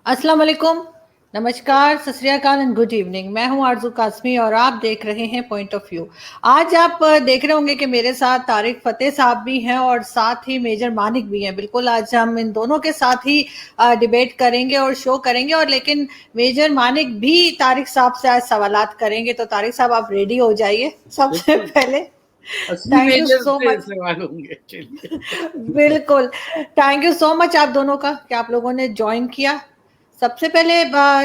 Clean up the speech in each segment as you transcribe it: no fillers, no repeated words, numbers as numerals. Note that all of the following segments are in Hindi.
अस्सलाम वालेकुम, नमस्कार, सत श्री अकाल एंड गुड इवनिंग। मैं हूं आरज़ू काज़मी और आप देख रहे हैं पॉइंट ऑफ व्यू। आज आप देख रहे होंगे कि मेरे साथ तारिक फ़तेह साहब भी हैं और साथ ही मेजर मानिक भी हैं। बिल्कुल, आज हम इन दोनों के साथ ही डिबेट करेंगे और शो करेंगे, और लेकिन मेजर मानिक भी तारिक साहब से आज सवालात करेंगे। तो तारिक साहब, आप रेडी हो जाइए। सबसे बिल्कुल। पहले असली थैंक यू मेजर सो से मच। सवाल होंगे, चलिए। बिल्कुल, थैंक यू सो मच आप दोनों का कि आप लोगों ने जॉइन किया। सबसे पहले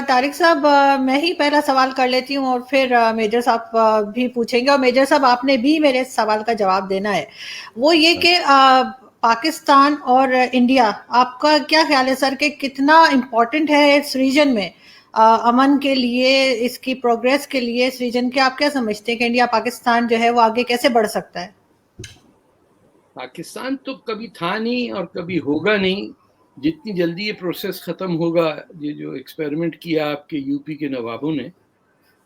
तारिक साहब, मैं ही पहला सवाल कर लेती हूँ और फिर मेजर साहब भी पूछेंगे, और मेजर साहब आपने भी मेरे सवाल का जवाब देना है। वो ये कि पाकिस्तान और इंडिया, आपका क्या ख्याल है सर कि कितना इम्पोर्टेंट है इस रीजन में, अमन के लिए, इसकी प्रोग्रेस के लिए इस रीजन के? आप क्या समझते हैं कि इंडिया पाकिस्तान जो है वो आगे कैसे बढ़ सकता है? पाकिस्तान तो कभी था नहीं और कभी होगा नहीं। जितनी जल्दी ये प्रोसेस खत्म होगा, ये जो एक्सपेरिमेंट किया आपके यूपी के नवाबों ने,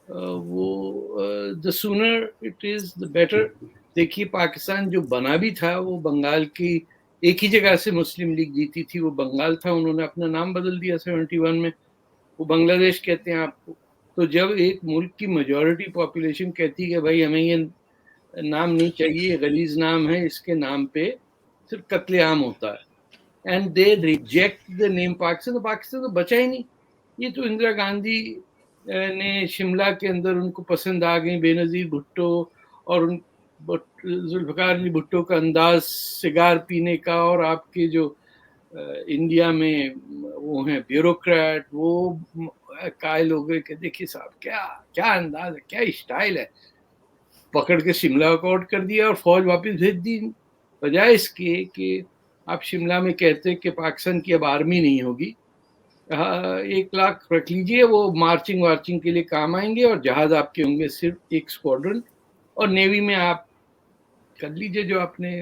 वो the sooner it is the better. देखिए, पाकिस्तान जो बना भी था वो बंगाल की एक ही जगह से मुस्लिम लीग जीती थी, वो बंगाल था। उन्होंने अपना नाम बदल दिया 71 में, वो बांग्लादेश कहते हैं आपको। तो जब एक मुल्क की मेजॉरिटी पॉपुलेशन कहती है कि भाई हमें ये नाम नहीं चाहिए, गलीज नाम है, इसके नाम पे सिर्फ कत्लेआम होता है, and they reject the name Pakistan, तो पाकिस्तान तो बचा ही नहीं। ये तो इंदिरा गांधी ने शिमला के अंदर उनको पसंद आ गई बेनजीर भुट्टो, और उन जुल्फकार अली भुट्टो का अंदाज सिगार पीने का, और आपके जो इंडिया में वो हैं ब्यूरोक्रेट, वो कायल हो गए कि देखिए साहब, क्या क्या अंदाज है, क्या स्टाइल है। पकड़ के शिमला को आउट कर दिया और फौज वापस भेज दी, बजाय इसके कि आप शिमला में कहते कि पाकिस्तान की अब आर्मी नहीं होगी। 1 लाख रख लीजिए, वो मार्चिंग वार्चिंग के लिए काम आएंगे, और जहाज आपके होंगे सिर्फ एक स्क्वाड्रन, और नेवी में आप कर लीजिए जो आपने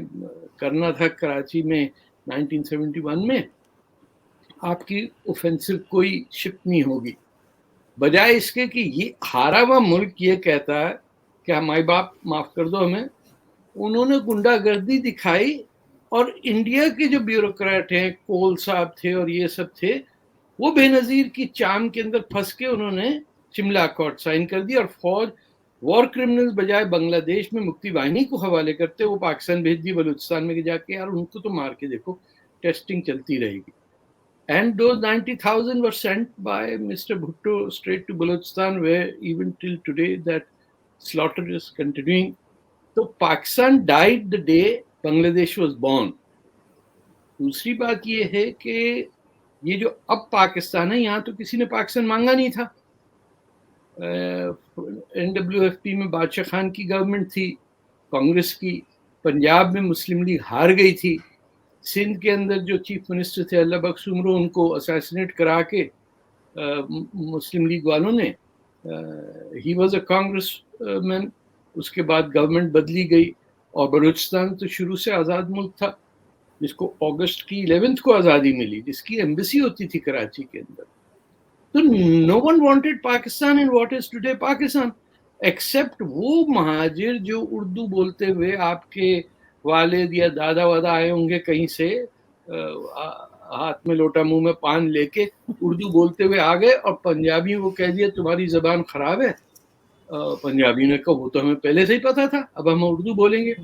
करना था कराची में 1971 में। आपकी ऑफेंसिव कोई शिप नहीं होगी। बजाय इसके कि ये हारा हुआ मुल्क ये कहता है कि हमारे बाप माफ कर दो हमें, उन्होंने गुंडागर्दी दिखाई, और इंडिया के जो ब्यूरोक्रेट हैं, कोल साहब थे और ये सब थे, वो बेनजीर की चाम के अंदर फंस के उन्होंने शिमला अकॉर्ड साइन कर दिया, और फौज वॉर क्रिमिनल्स बजाय बांग्लादेश में मुक्ति वाहिनी को हवाले करते वो पाकिस्तान भेज दी, बलूचिस्तान में जाके यार उनको तो मार के देखो, टेस्टिंग चलती रहेगी। And those 90,000 were sent by Mr. Bhutto straight to Balochistan, where even till today that slaughter is continuing. So Pakistan died the day Bangladesh was born. दूसरी बात ये है कि ये जो अब पाकिस्तान है, यहाँ तो किसी ने पाकिस्तान मांगा नहीं था। NWFP में बादशाह खान की गवर्नमेंट थी, कांग्रेस की। पंजाब में मुस्लिम लीग हार गई थी। सिंध के अंदर जो चीफ मिनिस्टर थे अल्लाह बख्श उमरो, उनको असैसिनेट करा के मुस्लिम लीग वालों ने, he was a Congress man. उसके बाद गवर्नमेंट बदली गई, और बलूचिस्तान तो शुरू से आज़ाद मुल्क था, जिसको अगस्त की 11th को आज़ादी मिली, जिसकी एम्बेसी होती थी कराची के अंदर। तो no one wanted Pakistan in what is today Pakistan, except वो महाजिर जो उर्दू बोलते हुए आपके वालिद या दादा वादा आए होंगे कहीं से, हाथ में लोटा मुंह में पान लेके उर्दू बोलते हुए आ गए, और पंजाबी को कह दिया तुम्हारी जबान खराब है। पंजाबी ने कहा वो तो हमें पहले से ही पता था, अब हम उर्दू बोलेंगे।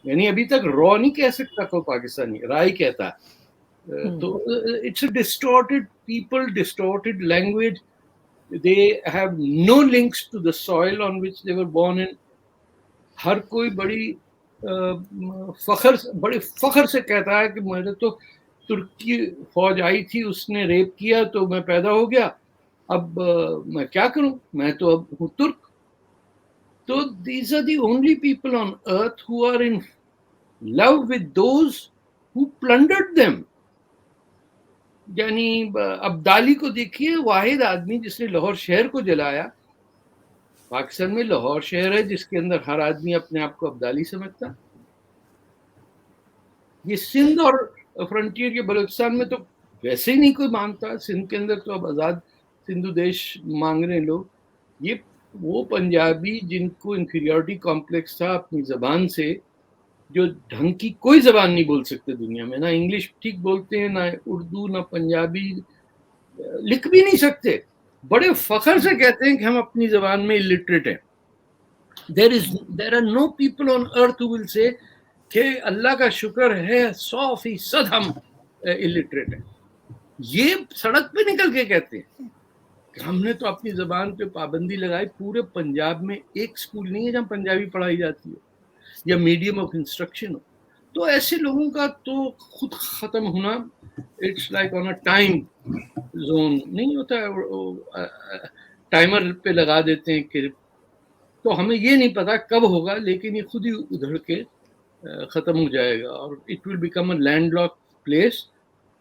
यानी अभी तक रॉ नहीं कह सकता कोई पाकिस्तानी, राय कहता है। तो it's a distorted people, distorted language, they have no links to the soil on which they were born in. हर कोई बड़ी फखर से कहता है कि मेरे तो तुर्की फौज आई थी, उसने रेप किया तो मैं पैदा हो गया, अब मैं क्या करूं, मैं तो अब हूं तुर्क। तो these are the only people on earth who are in love with those who plundered them. यानी अब्दाली को देखिए, वाहिद आदमी जिसने लाहौर शहर को जलाया। पाकिस्तान में लाहौर शहर है जिसके अंदर हर आदमी अपने आप को अब्दाली समझता। ये सिंध और फ्रंटियर के बलूचिस्तान में तो वैसे ही नहीं कोई मानता। सिंध के अंदर तो अब आज़ाद सिंधु देश मांग रहे हैं लोग। ये वो पंजाबी जिनको इंफीरियरिटी कॉम्प्लेक्स था अपनी जबान से, जो ढंग की कोई जबान नहीं बोल सकते दुनिया में, ना इंग्लिश ठीक बोलते हैं, ना उर्दू, ना पंजाबी, लिख भी नहीं सकते, बड़े फखर से कहते हैं कि हम अपनी जबान में इलिटरेट हैं। there are no people on earth who will say कि अल्लाह का शुक्र है 100% हम इलिटरेट हैं। ये सड़क पे निकल के कहते हैं कि हमने तो अपनी जबान पे पाबंदी लगाई। पूरे पंजाब में एक स्कूल नहीं है जहाँ पंजाबी पढ़ाई जाती हो या मीडियम ऑफ इंस्ट्रक्शन हो। तो ऐसे लोगों का तो खुद खत्म होना, it's like on a time zone नहीं होता है, टाइमर पे लगा देते हैं कि तो हमें ये नहीं पता कब होगा, लेकिन ये खुद ही उधड़ के खत्म हो जाएगा और it will become a landlock place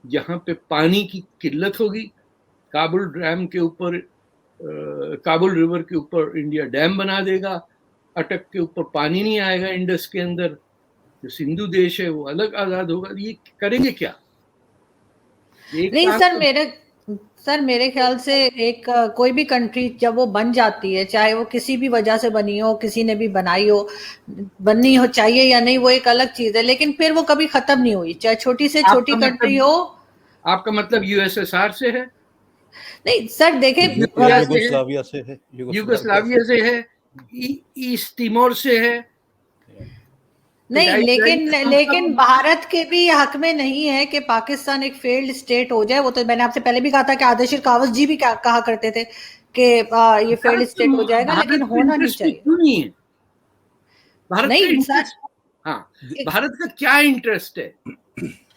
जहाँ पे पानी की किल्लत होगी। काबुल डैम के ऊपर, काबुल रिवर के ऊपर इंडिया डैम बना देगा, अटक के ऊपर पानी नहीं आएगा इंडस के अंदर। जो सिंधु देश है वो अलग आजाद होगा। ये करेंगे क्या? नहीं सर, मेरे ख्याल से एक कोई भी कंट्री जब वो बन जाती है, चाहे वो किसी भी वजह से बनी हो, किसी ने भी बनाई हो, बननी हो चाहिए या नहीं वो एक अलग चीज है, लेकिन फिर वो कभी खत्म नहीं हुई, चाहे छोटी से छोटी कंट्री हो। आपका मतलब यूएसएसआर से है? नहीं सर देखिए, युगोस्लाविया से है, युगोस्लाविया से है, ईस्ट तिमोर से है। नहीं, लेकिन भारत के भी हक में नहीं है कि पाकिस्तान एक फेल्ड स्टेट हो जाए। वो तो मैंने आपसे पहले भी कहा था कि आदर्शिर कावस जी भी कहा करते थे कि ये फेल्ड स्टेट हो जाएगा, लेकिन होना नहीं चाहिए। क्यों नहीं है भारत नहीं का सर, हाँ, भारत का क्या इंटरेस्ट है?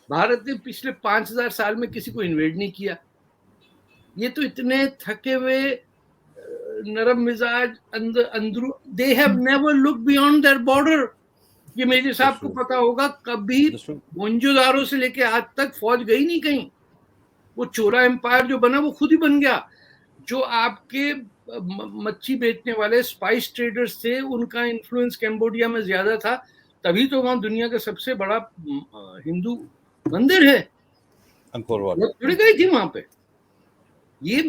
भारत ने पिछले 5000 साल में किसी को इन्वेड नहीं किया। ये तो इतने थके हुए नरम मिजाज अंदरू, they have never look beyond their border. ये मेजर साहब को पता होगा, कभी मोहनजोदारो से लेके आज तक फौज गई नहीं कहीं। वो चोरा एम्पायर जो बना वो खुद ही बन गया। जो आपके मच्छी बेचने वाले स्पाइस ट्रेडर्स थे, उनका इन्फ्लुएंस कैम्बोडिया में ज्यादा था, तभी तो वहां दुनिया का सबसे बड़ा हिंदू मंदिर है, अंकोर वाट जुड़ गई थी वहां पे। ये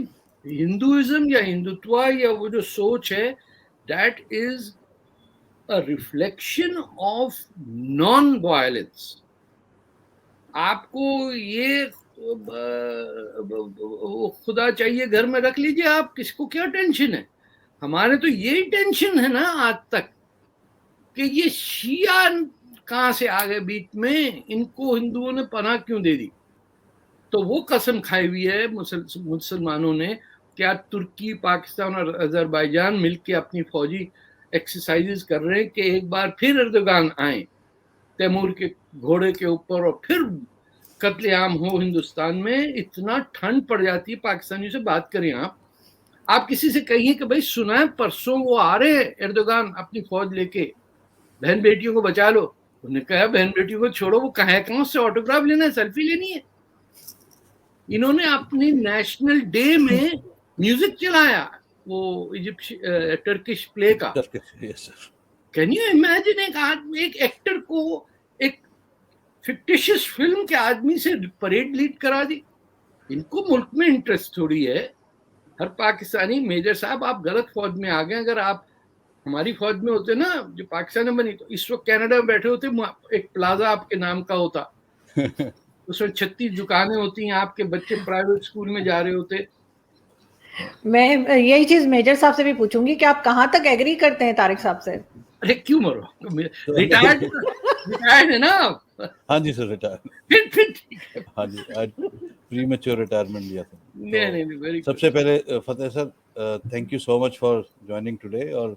हिंदुइज्म या हिंदुत्व या वो जो सोच है, that is a reflection of non-violence। आपको ये खुदा चाहिए घर में रख लीजिए, आप, किसको क्या टेंशन है? हमारे तो ये टेंशन है ना आज तक कि ये शिया कहां से आ गए बीच में, इनको हिंदुओं ने पनाह क्यों दे दी। तो वो कसम खाई हुई है मुसलमानों ने, क्या तुर्की, पाकिस्तान और अजरबैजान मिलके अपनी फौजी एक्सरसाइजेस कर रहे हैं कि एक बार फिर एर्दोगान आए तैमूर के घोड़े के ऊपर और फिर कत्लेआम हो हिंदुस्तान में। इतना ठंड पड़ जाती है। पाकिस्तानियों से बात करें आप किसी से कहिए कि भाई सुना है परसों वो आ रहे हैं एर्दोगान अपनी फौज लेके, बहन बेटियों को बचा लो। उन्होंने कहा बहन बेटियों को छोड़ो, वो कहाँ से ऑटोग्राफ लेना है, सेल्फी लेनी है। इन्होंने अपनी नेशनल डे में म्यूजिक चलाया, वो टर्किश प्ले का। कैन यू इमेजिन एक एक्टर को एक फिक्टिशियस फिल्म के आदमी से परेड लीड करा दी। इनको मुल्क में इंटरेस्ट थोड़ी है। हर पाकिस्तानी, मेजर साहब आप गलत फौज में आ गए। अगर आप हमारी फौज में होते ना, जो पाकिस्तान में बनी, तो इस वक्त कनाडा में बैठे होते, एक प्लाजा आपके नाम का होता उसमें 36 दुकानें होती हैं, आपके बच्चे प्राइवेट स्कूल में जा रहे होते। मैं यही चीज मेजर साहब से भी पूछूंगी कि आप कहाँ तक एग्री करते हैं तारिक साहब से? अरे क्यों मरो, रिटायर्ड है ना। हाँ जी सर, रिटायर फिर ठीक है। हाँ जी, आज प्रीमेच्योर रिटायरमेंट लिया था। नहीं, सबसे पहले Fateh sir, thank you so much for joining today. और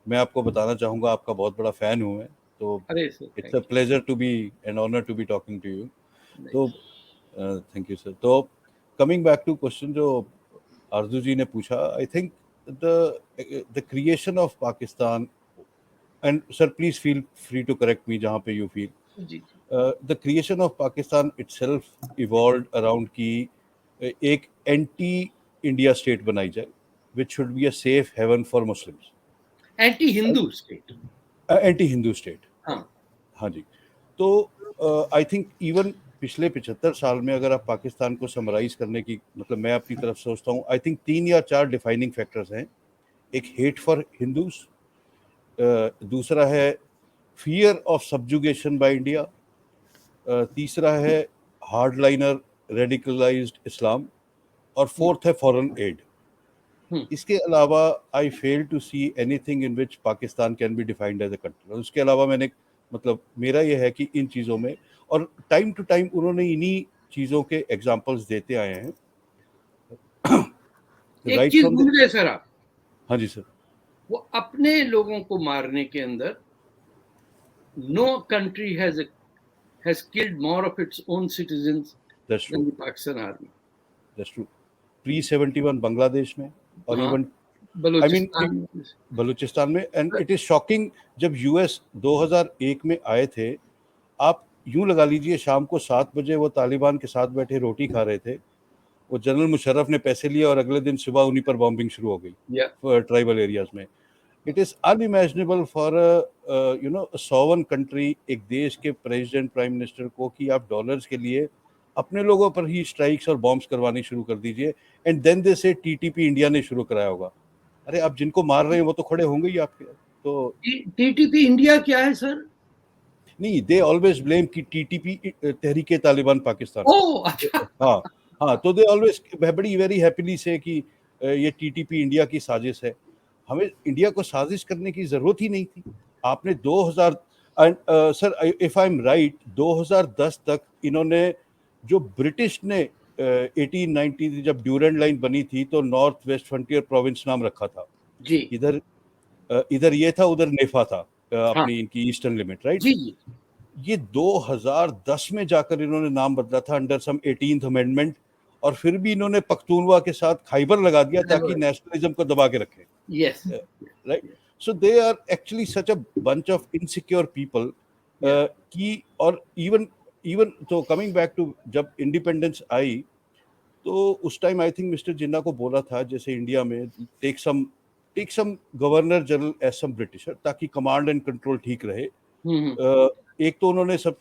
मैं आपको बताना चाहूँगा, आपका बहुत बड़ा फैन हूँ मैं, तो it's a pleasure to be and honour to be talking to you. तो थैंक यू सर। तो कमिंग बैक टू क्वेश्चन जो आरजू जी ने पूछा, I think the creation of Pakistan, and sir please feel free to correct me जहाँ पे you feel, the creation of Pakistan itself evolved around की एक एंटी इंडिया स्टेट बनाई जाए, which should be a safe haven for Muslims. Anti Hindu state, anti Hindu state. हाँ जी। तो आई थिंक इवन पिछले 75 साल में अगर आप पाकिस्तान को समराइज करने की, मतलब मैं अपनी तरफ सोचता हूँ, आई थिंक 3 या 4 डिफाइनिंग फैक्टर्स हैं। एक हेट फॉर हिंदूज, दूसरा है fear of subjugation by India, तीसरा है हार्डलाइनर रेडिकलाइज्ड इस्लाम, और फोर्थ है फॉरेन एड। इसके अलावा I fail to see anything in which Pakistan can be defined as a country. उसके अलावा मैंने मतलब मेरा यह है कि इन चीज़ों में, और टाइम टू टाइम उन्होंने इन्हीं चीज़ों के एग्जाम्पल्स देते आए हैं। एक चीज भूल गए सर आप। हाँ जी सर। वो अपने लोगों को मारने के अंदर no country has killed more of its own citizens than the Pakistan army. That's true. Pre-71 Bangladesh में और इवन बलूचिस्तान में, एंड इट इज शॉकिंग जब यूएस 2001 में आए थे, आप यूं लगा लीजिए शाम को 7 बजे वो तालिबान के साथ बैठे रोटी खा रहे थे, वो जनरल मुशर्रफ ने पैसे लिए और अगले दिन सुबह उन्हीं पर बॉम्बिंग शुरू हो गई ट्राइबल एरियाज में। It is unimaginable for sovereign country, एक देश के प्रेसिडेंट प्राइम मिनिस्टर को, कि आप डॉलर्स के लिए अपने लोगों पर ही स्ट्राइक्स और बॉम्ब्स करवानी शुरू कर दीजिए, एंड देन दे से टीटीपी इंडिया ने शुरू कराया होगा। अरे आप जिनको मार रहे हैं वो तो खड़े होंगे ही आपके। तो टीटीपी इंडिया क्या है सर? नहीं, दे ऑलवेज ब्लेम कि टीटीपी तहरीके तालिबान पाकिस्तान। ओह अच्छा। हाँ, तो दे ऑलवेज बड़ी वेरी हैप्पीली से कि ये टीटीपी इंडिया की साजिश है। हमें इंडिया को साजिश करने की जरूरत ही नहीं थी। आपने 2000 sir if I am right 2010 तक इन्होंने, जो ब्रिटिश ने 1890 जब ड्यूरेंट लाइन बनी थी तो नॉर्थ वेस्ट फ्रंटियर प्रोविंस नाम रखा था जी। इधर ये था, उधर नेफा था अपनी इनकी ईस्टर्न लिमिट, राइट जी। ये 2010 में जाकर इन्होंने नाम बदला था अंडर सम 18th अमेंडमेंट, और फिर भी इन्होंने पख्तूनवा के साथ खैबर लगा दिया ताकि नेशनलिज्म को दबा के रखें। Yes. Right. So they are actually such a bunch of insecure people. कि और even तो coming back to जब इंडिपेंडेंस आई तो उस time I think mister Jinnah को बोला था जैसे इंडिया में take some governor general as some Britisher ताकि कमांड एंड कंट्रोल ठीक रहे। एक तो उन्होंने सब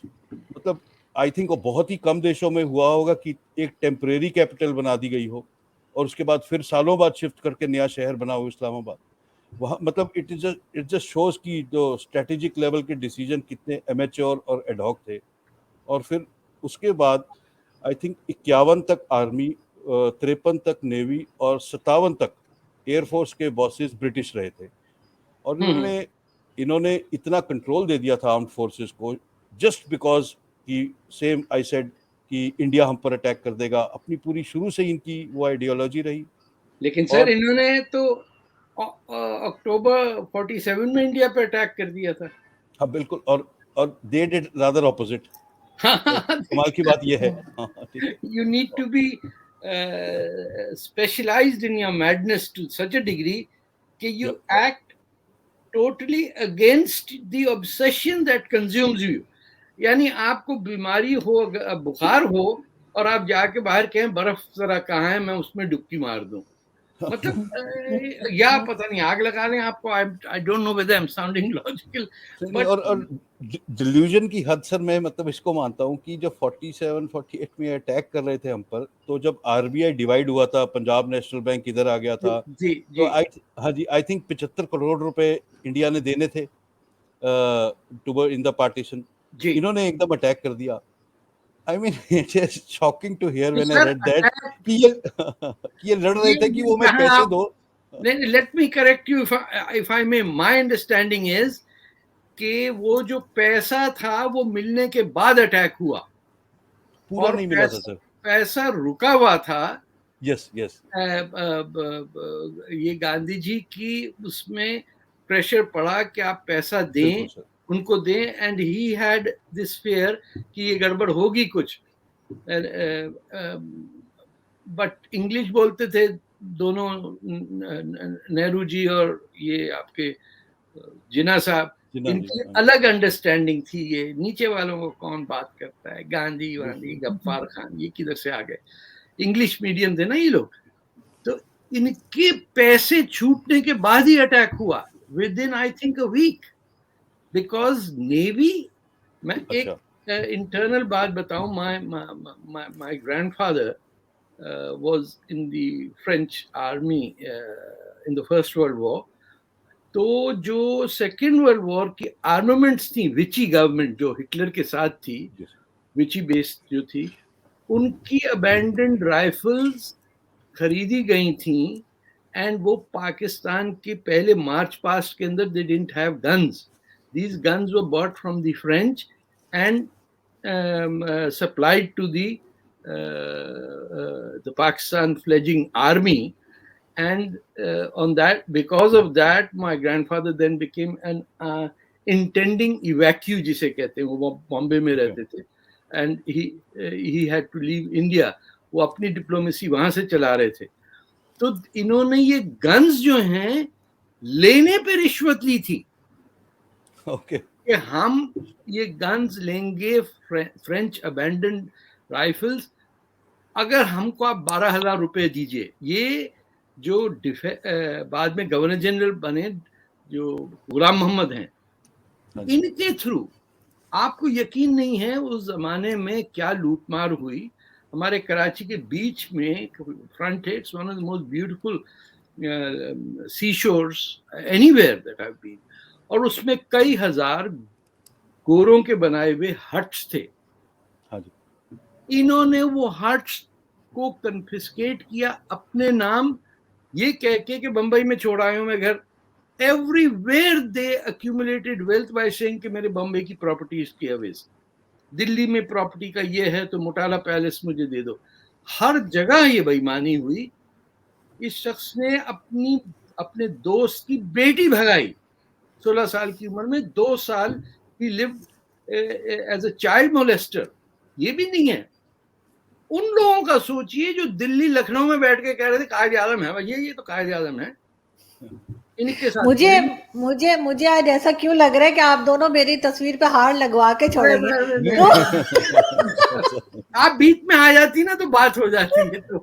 मतलब आई थिंक बहुत ही कम देशों में हुआ होगा कि एक टेम्परेरी कैपिटल बना दी गई हो और उसके बाद फिर सालों बाद शिफ्ट करके नया शहर बना हो इस्लामाबाद। वहाँ मतलब इट जस्ट शोज कि जो स्ट्रेटेजिक लेवल के डिसीजन कितने एमेच्योर और एडहॉक थे। और फिर उसके बाद आई थिंक 51 तक आर्मी, 53 तक नेवी और 57 तक एयरफोर्स के बॉसेस ब्रिटिश रहे थे, और इन्होंने इतना कंट्रोल दे दिया था आर्म्ड फोर्सेस को जस्ट बिकॉज कि सेम आई सेड कि इंडिया हम पर अटैक कर देगा। अपनी पूरी शुरू से इनकी वो आइडियोलॉजी रही। लेकिन सर इन्होंने तो अक्टूबर 47 में इंडिया पे अटैक कर दिया था। हाँ बिल्कुल, और दे डिड रादर ऑपोजिट। कमाल की बात ये है। You need to be specialized in your madness to such a degree कि you act totally against the obsession that consumes you। यानी आपको बीमारी हो, बुखार हो और आप जाके बाहर कहें बर्फ जरा कहाँ है मैं उसमें डुबकी मार दूं, मतलब या पता नहीं आग लगा लें आपको। I don't know whether I'm sounding logical, but और डिल्यूजन की हद सर मैं मतलब इसको मानता हूँ कि जब 47-48 में अटैक कर रहे थे हम पर, तो जब आरबीआई डिवाइड हुआ था, पंजाब नेशनल बैंक इधर आ गया था, तो आई थिंक 75 करोड़ रुपए इंडिया ने देने थे इन द पार्टीशन। इन्होंने एकदम अटैक कर दिया। I mean, it is shocking to hear when I read that कि ये लड़ रहे थे कि वो मैं पैसे दो। Let me correct you if I may। My understanding is कि वो जो पैसा था वो मिलने के बाद अटैक हुआ, पूरा नहीं मिला था सर, पैसा रुका हुआ था। यस ये गांधी जी की उसमें प्रेशर पड़ा कि आप पैसा दें, उनको दें, and he had this fear कि ये गड़बड़ होगी कुछ। बट इंग्लिश बोलते थे दोनों, नेहरू जी और ये आपके जिन्ना साहब, इनकी अलग अंडरस्टैंडिंग थी। ये नीचे वालों को कौन बात करता है, गांधी वांधी गफ्फार खान ये किधर से आ गए, इंग्लिश मीडियम थे ना ये लोग। तो इनके पैसे छूटने के बाद ही अटैक हुआ within I think a week, because navy. मैं एक इंटरनल बात बताऊं, my grandfather was in the French army in the first world war. तो जो सेकेंड वर्ल्ड वॉर की आर्मामेंट्स थी, विची गवर्नमेंट जो हिटलर के साथ थी, विची बेस्ड जो थी, उनकी अबैंडन्ड राइफल्स खरीदी गई थी, एंड वो पाकिस्तान के पहले मार्च पास्ट के अंदर they didn't have guns. These guns were bought from the French and supplied to the Pakistan fledgling army, and on that, because of that, my grandfather then became an intending evacuee, जिसे कहते हैं, वो बॉम्बे में रहते थे, and he had to leave India. वो अपनी डिप्लोमेसी वहां से चला रहे थे. तो इन्होंने ये गन्स जो हैं लेने पे रिश्वत ली थी. ओके कि हम ये गन्स लेंगे, फ्रेंच अबैंडन्ड राइफल्स, अगर हमको आप 12,000 रुपए दीजिए. ये जो बाद में गवर्नर जनरल बने, जो गुलाम मोहम्मद हैं, इनके थ्रू, आपको यकीन नहीं है उस जमाने में क्या लूटमार हुई. हमारे कराची के बीच में फ्रंट है, it's one of the most beautiful sea shores anywhere that I have been, और उसमें कई हजार गोरों के बनाए हुए हट्स थे. इन्होंने वो हट्स को कन्फिस्केट किया अपने नाम, ये कह के कि बंबई में छोड़ आया हूं मैं घर. Everywhere they accumulated wealth by saying कि मेरे बंबई की प्रॉपर्टी इसकी अवेज, दिल्ली में प्रॉपर्टी का ये है तो मोटाला पैलेस मुझे दे दो. हर जगह ये बेईमानी हुई. इस शख्स ने अपने दोस्त की बेटी भगाई 16 साल की उम्र में. 2 साल ही lived as a child molester. ये भी नहीं है. उन लोगों का सोचिए जो दिल्ली लखनऊ में बैठ के कह रहे थे कायदे आज़म है, ये तो कायदे आज़म है. इनके साथ मुझे आज ऐसा क्यों लग रहा है कि आप दोनों मेरी तस्वीर पे हार लगवा के छोड़ेंगे. आप बीच में आ जाती ना तो बात हो जाती है. तो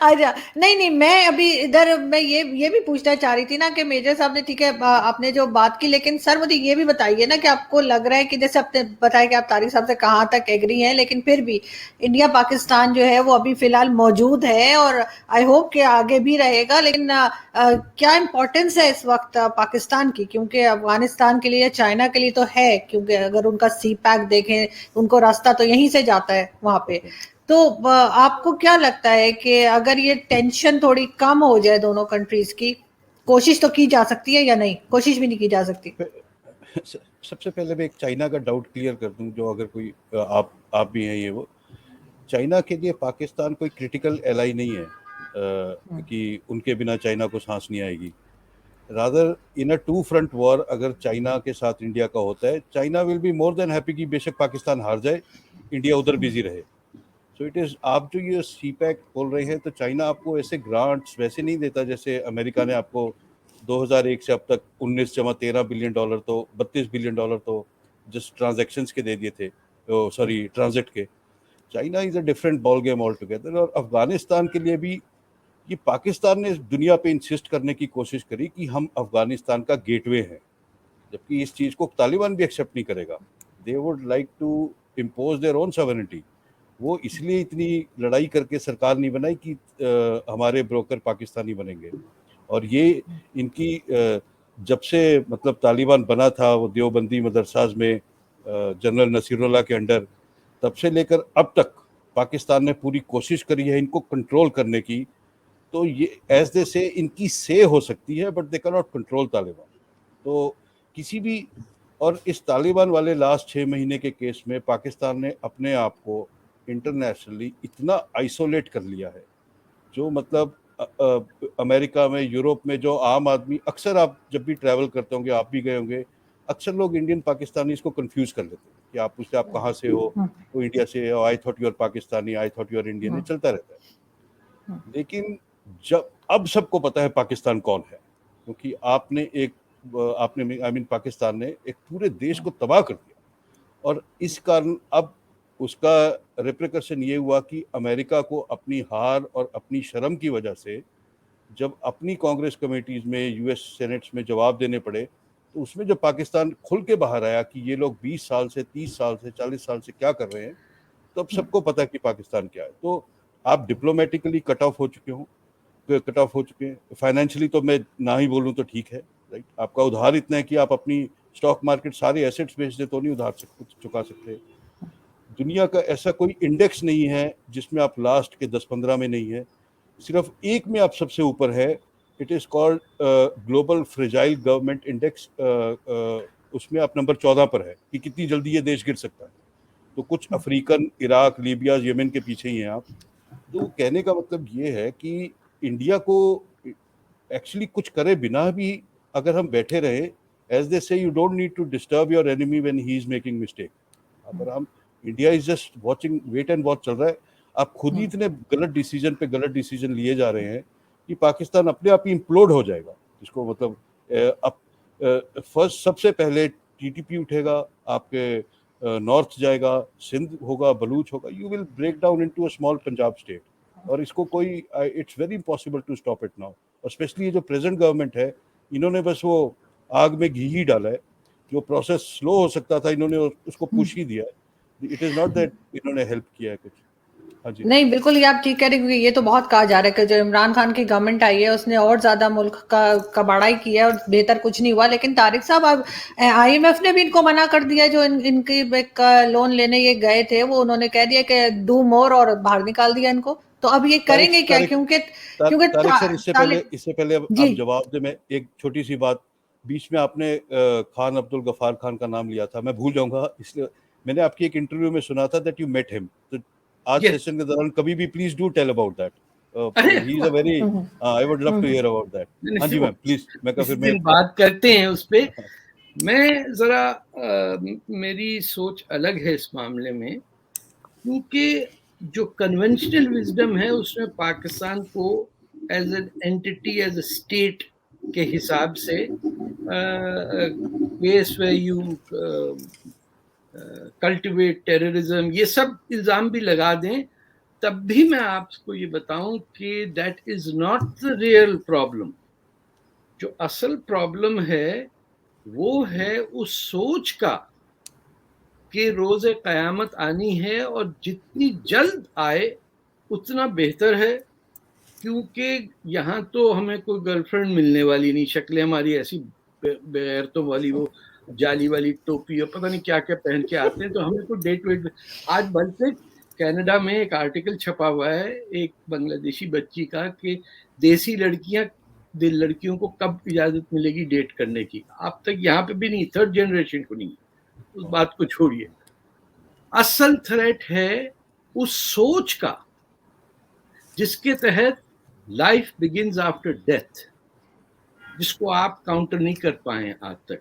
अच्छा, नहीं, मैं अभी इधर मैं ये भी पूछना चाह रही थी ना कि मेजर साहब ने, ठीक है, आपने जो बात की, लेकिन सर मुझे ये भी बताइए ना कि आपको लग रहा है कि जैसे आपने बताया कि आप तारिक साहब से कहाँ तक एग्री हैं, लेकिन फिर भी इंडिया पाकिस्तान जो है वो अभी फिलहाल मौजूद है और आई होप कि आगे भी रहेगा. लेकिन क्या इम्पोर्टेंस है इस वक्त पाकिस्तान की, क्योंकि अफगानिस्तान के लिए, चाइना के लिए तो है, क्योंकि अगर उनका सी पैक देखें, उनको रास्ता तो यहीं से जाता है वहां पे. तो आपको क्या लगता है कि अगर ये टेंशन थोड़ी कम हो जाए दोनों कंट्रीज की, कोशिश तो की जा सकती है या नहीं, कोशिश भी नहीं की जा सकती? सबसे पहले मैं एक चाइना का डाउट क्लियर कर दूं, जो अगर कोई आप भी हैं, ये वो चाइना के लिए पाकिस्तान कोई क्रिटिकल एलाई नहीं है कि उनके बिना चाइना को सांस नहीं आएगी. रादर इन अ 2 फ्रंट वॉर अगर चाइना के साथ इंडिया का होता है, China will be more than happy कि बेशक पाकिस्तान हार जाए, इंडिया उधर बिजी रहे. सो इट इज़, आप जो ये सी पैक बोल रहे हैं, तो चाइना आपको ऐसे ग्रांट्स वैसे नहीं देता जैसे अमेरिका ने आपको 2001 से अब तक 19 जमा $13 बिलियन तो $32 बिलियन तो जस्ट ट्रांजैक्शंस के दे दिए थे, सॉरी ट्रांजिट के. China is a different ball game all together. और अफगानिस्तान के लिए भी ये पाकिस्तान ने दुनिया पे इंसिस्ट करने की कोशिश करी कि हम अफगानिस्तान का गेटवे हैं, जबकि इस चीज़ को तालिबान भी एक्सेप्ट नहीं करेगा. They would like to impose their own sovereignty. वो इसलिए इतनी लड़ाई करके सरकार नहीं बनाई कि हमारे ब्रोकर पाकिस्तानी बनेंगे. और ये इनकी जब से मतलब तालिबान बना था, वो देवबंदी मदरसाज में जनरल नसीरुल्लाह के अंडर, तब से लेकर अब तक पाकिस्तान ने पूरी कोशिश करी है इनको कंट्रोल करने की. तो ये एज दे से इनकी से हो सकती है, but they can not control Taliban. तो किसी भी, और इस तालिबान वाले लास्ट 6 महीने के केस में पाकिस्तान ने अपने आप को इंटरनेशनली इतना आइसोलेट कर लिया है, जो मतलब अमेरिका में, यूरोप में जो आम आदमी, अक्सर आप जब भी ट्रैवल करते होंगे, आप भी गए होंगे, अक्सर लोग इंडियन पाकिस्तानी इसको कंफ्यूज कर लेते हैं कि आप पूछते आप कहाँ से हो, तो इंडिया से हो, I thought you are Pakistani, I thought you are Indian, ये चलता रहता है. लेकिन जब अब सबको पता है पाकिस्तान कौन है, क्योंकि पाकिस्तान ने एक पूरे देश को तबाह कर दिया. और इस कारण अब उसका रिप्रिकॉशन ये हुआ कि अमेरिका को अपनी हार और अपनी शर्म की वजह से जब अपनी कांग्रेस कमेटीज में, यूएस सेनेट्स में जवाब देने पड़े, तो उसमें जब पाकिस्तान खुल के बाहर आया कि ये लोग 20 साल से, 30 साल से, 40 साल से क्या कर रहे हैं, तो अब सबको पता है कि पाकिस्तान क्या है. तो आप डिप्लोमेटिकली कट ऑफ हो चुके हैं. फाइनेंशियली तो मैं ना ही बोलूँ तो ठीक है, राइट. आपका उधार इतना है कि आप अपनी स्टॉक मार्केट सारे एसेट्स बेच दे तो नहीं उधार चुका सकते. दुनिया का ऐसा कोई इंडेक्स नहीं है जिसमें आप लास्ट के 10-15 में नहीं है, सिर्फ एक में आप सबसे ऊपर है। It is called global fragile government index. उसमें आप नंबर 14 पर है कि कितनी जल्दी ये देश गिर सकता है। तो कुछ अफ्रीकन, इराक, लीबिया, यमन के पीछे ही हैं आप। तो कहने का मतलब ये है कि इंडिया को एक्चुअली कुछ करे बिना भी अगर हम बैठे रहे, as they say, you don't need to disturb your enemy when he is making mistake. अगर हम, India is just watching, wait and watch चल रहा है। आप खुद ही इतने गलत डिसीजन पे गलत डिसीजन लिए जा रहे हैं कि पाकिस्तान अपने आप ही इम्प्लोड हो जाएगा। जिसको मतलब अब फर्स्ट सबसे पहले टीटीपी उठेगा, आपके नॉर्थ जाएगा, सिंध होगा, बलूच होगा, you will break down into a small Punjab state. और इसको कोई, it's very impossible to stop it now. और स्पेशली ये जो प्रेजेंट गवर्नमेंट है, इन्होंने बस वो आग में घी ही डाला है। जो प्रोसेस स्लो हो सकता था, इन्होंने उसको पुश ही दिया है। इट इज नॉट दैट इन्होंने हेल्प किया है कुछ। हाँ जी, नहीं बिल्कुल, ये आप ठीक कह रहे हैं, क्योंकि ये तो बहुत कहा जा रहा है कि जो इमरान खान की गवर्नमेंट आई है उसने और ज्यादा मुल्क का कबाड़ाई किया और बेहतर कुछ नहीं हुआ। लेकिन तारिक साहब, अब IMF ने भी इनको मना कर दिया, जो इनकी लोन लेने ये गए थे, वो उन्होंने कह दिया कि डू मोर, और बाहर निकाल दिया इनको। तो अब ये करेंगे क्या? क्योंकि तारिक सर, इससे पहले आप जी जवाब दे, मैं एक छोटी सी बात, बीच में आपने खान अब्दुल गफार खान का नाम लिया था, मैं भूल जाऊंगा, इसलिए मैंने आपकी एक इंटरव्यू में सुना था दैट यू मेट हिम। तो आज सेशन के दौरान कभी भी please do tell about that. He is a very, I would love to hear about that. हाँ जी मैम, प्लीज। मैं फिर मैं बात करते हैं उस पे। मैं जरा मेरी सोच अलग है इस मामले में, क्योंकि जो कन्वेंशनल विजडम है उसमें पाकिस्तान को as an entity, as a state के हिसाब से case way you cultivate terrorism, ये सब इल्जाम भी लगा दें, तब भी मैं आपको ये बताऊं कि that is not the real problem. जो असल प्रॉब्लम है वो है उस सोच का कि रोज़े क़यामत आनी है और जितनी जल्द आए उतना बेहतर है, क्योंकि यहाँ तो हमें कोई गर्लफ्रेंड मिलने वाली नहीं। शक्लें हमारी ऐसी बेगैरतों वाली, वो जाली वाली टोपी और पता नहीं क्या क्या पहन के आते हैं, तो हमें कोई डेट वेट। आज बल्कि कनाडा में एक आर्टिकल छपा हुआ है एक बांग्लादेशी बच्ची का कि देसी लड़कियों को कब इजाजत मिलेगी डेट करने की। अब तक यहाँ पे भी नहीं, थर्ड जनरेशन को नहीं। उस बात को छोड़िए, असल थ्रेट है उस सोच का जिसके तहत लाइफ बिगिंस आफ्टर डेथ, जिसको आप काउंटर नहीं कर पाए आज तक।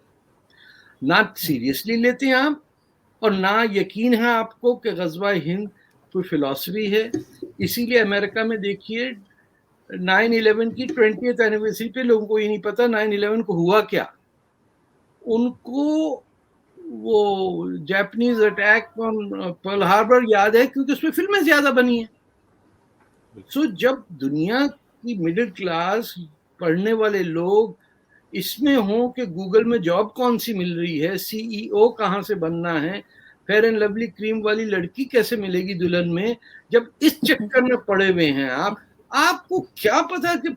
ना सीरियसली लेते हैं आप, और ना यकीन है आपको कि गज़वा हिंद कोई फिलॉसफी है। इसीलिए अमेरिका में देखिए 9/11 की 20th एनिवर्सरी पे लोगों को ये नहीं पता 9/11 को हुआ क्या। उनको वो Japanese attack on Pearl Harbor याद है, क्योंकि उसमें फिल्में ज्यादा बनी है। सो जब दुनिया की मिडिल क्लास पढ़ने वाले लोग इसमें हो कि गूगल में जॉब कौन सी मिल रही है, CEO कहाँ से बनना है, फेयर एंड लवली क्रीम वाली लड़की कैसे मिलेगी दुल्हन में, जब इस चक्कर में पड़े हुए हैं आपको क्या पता कि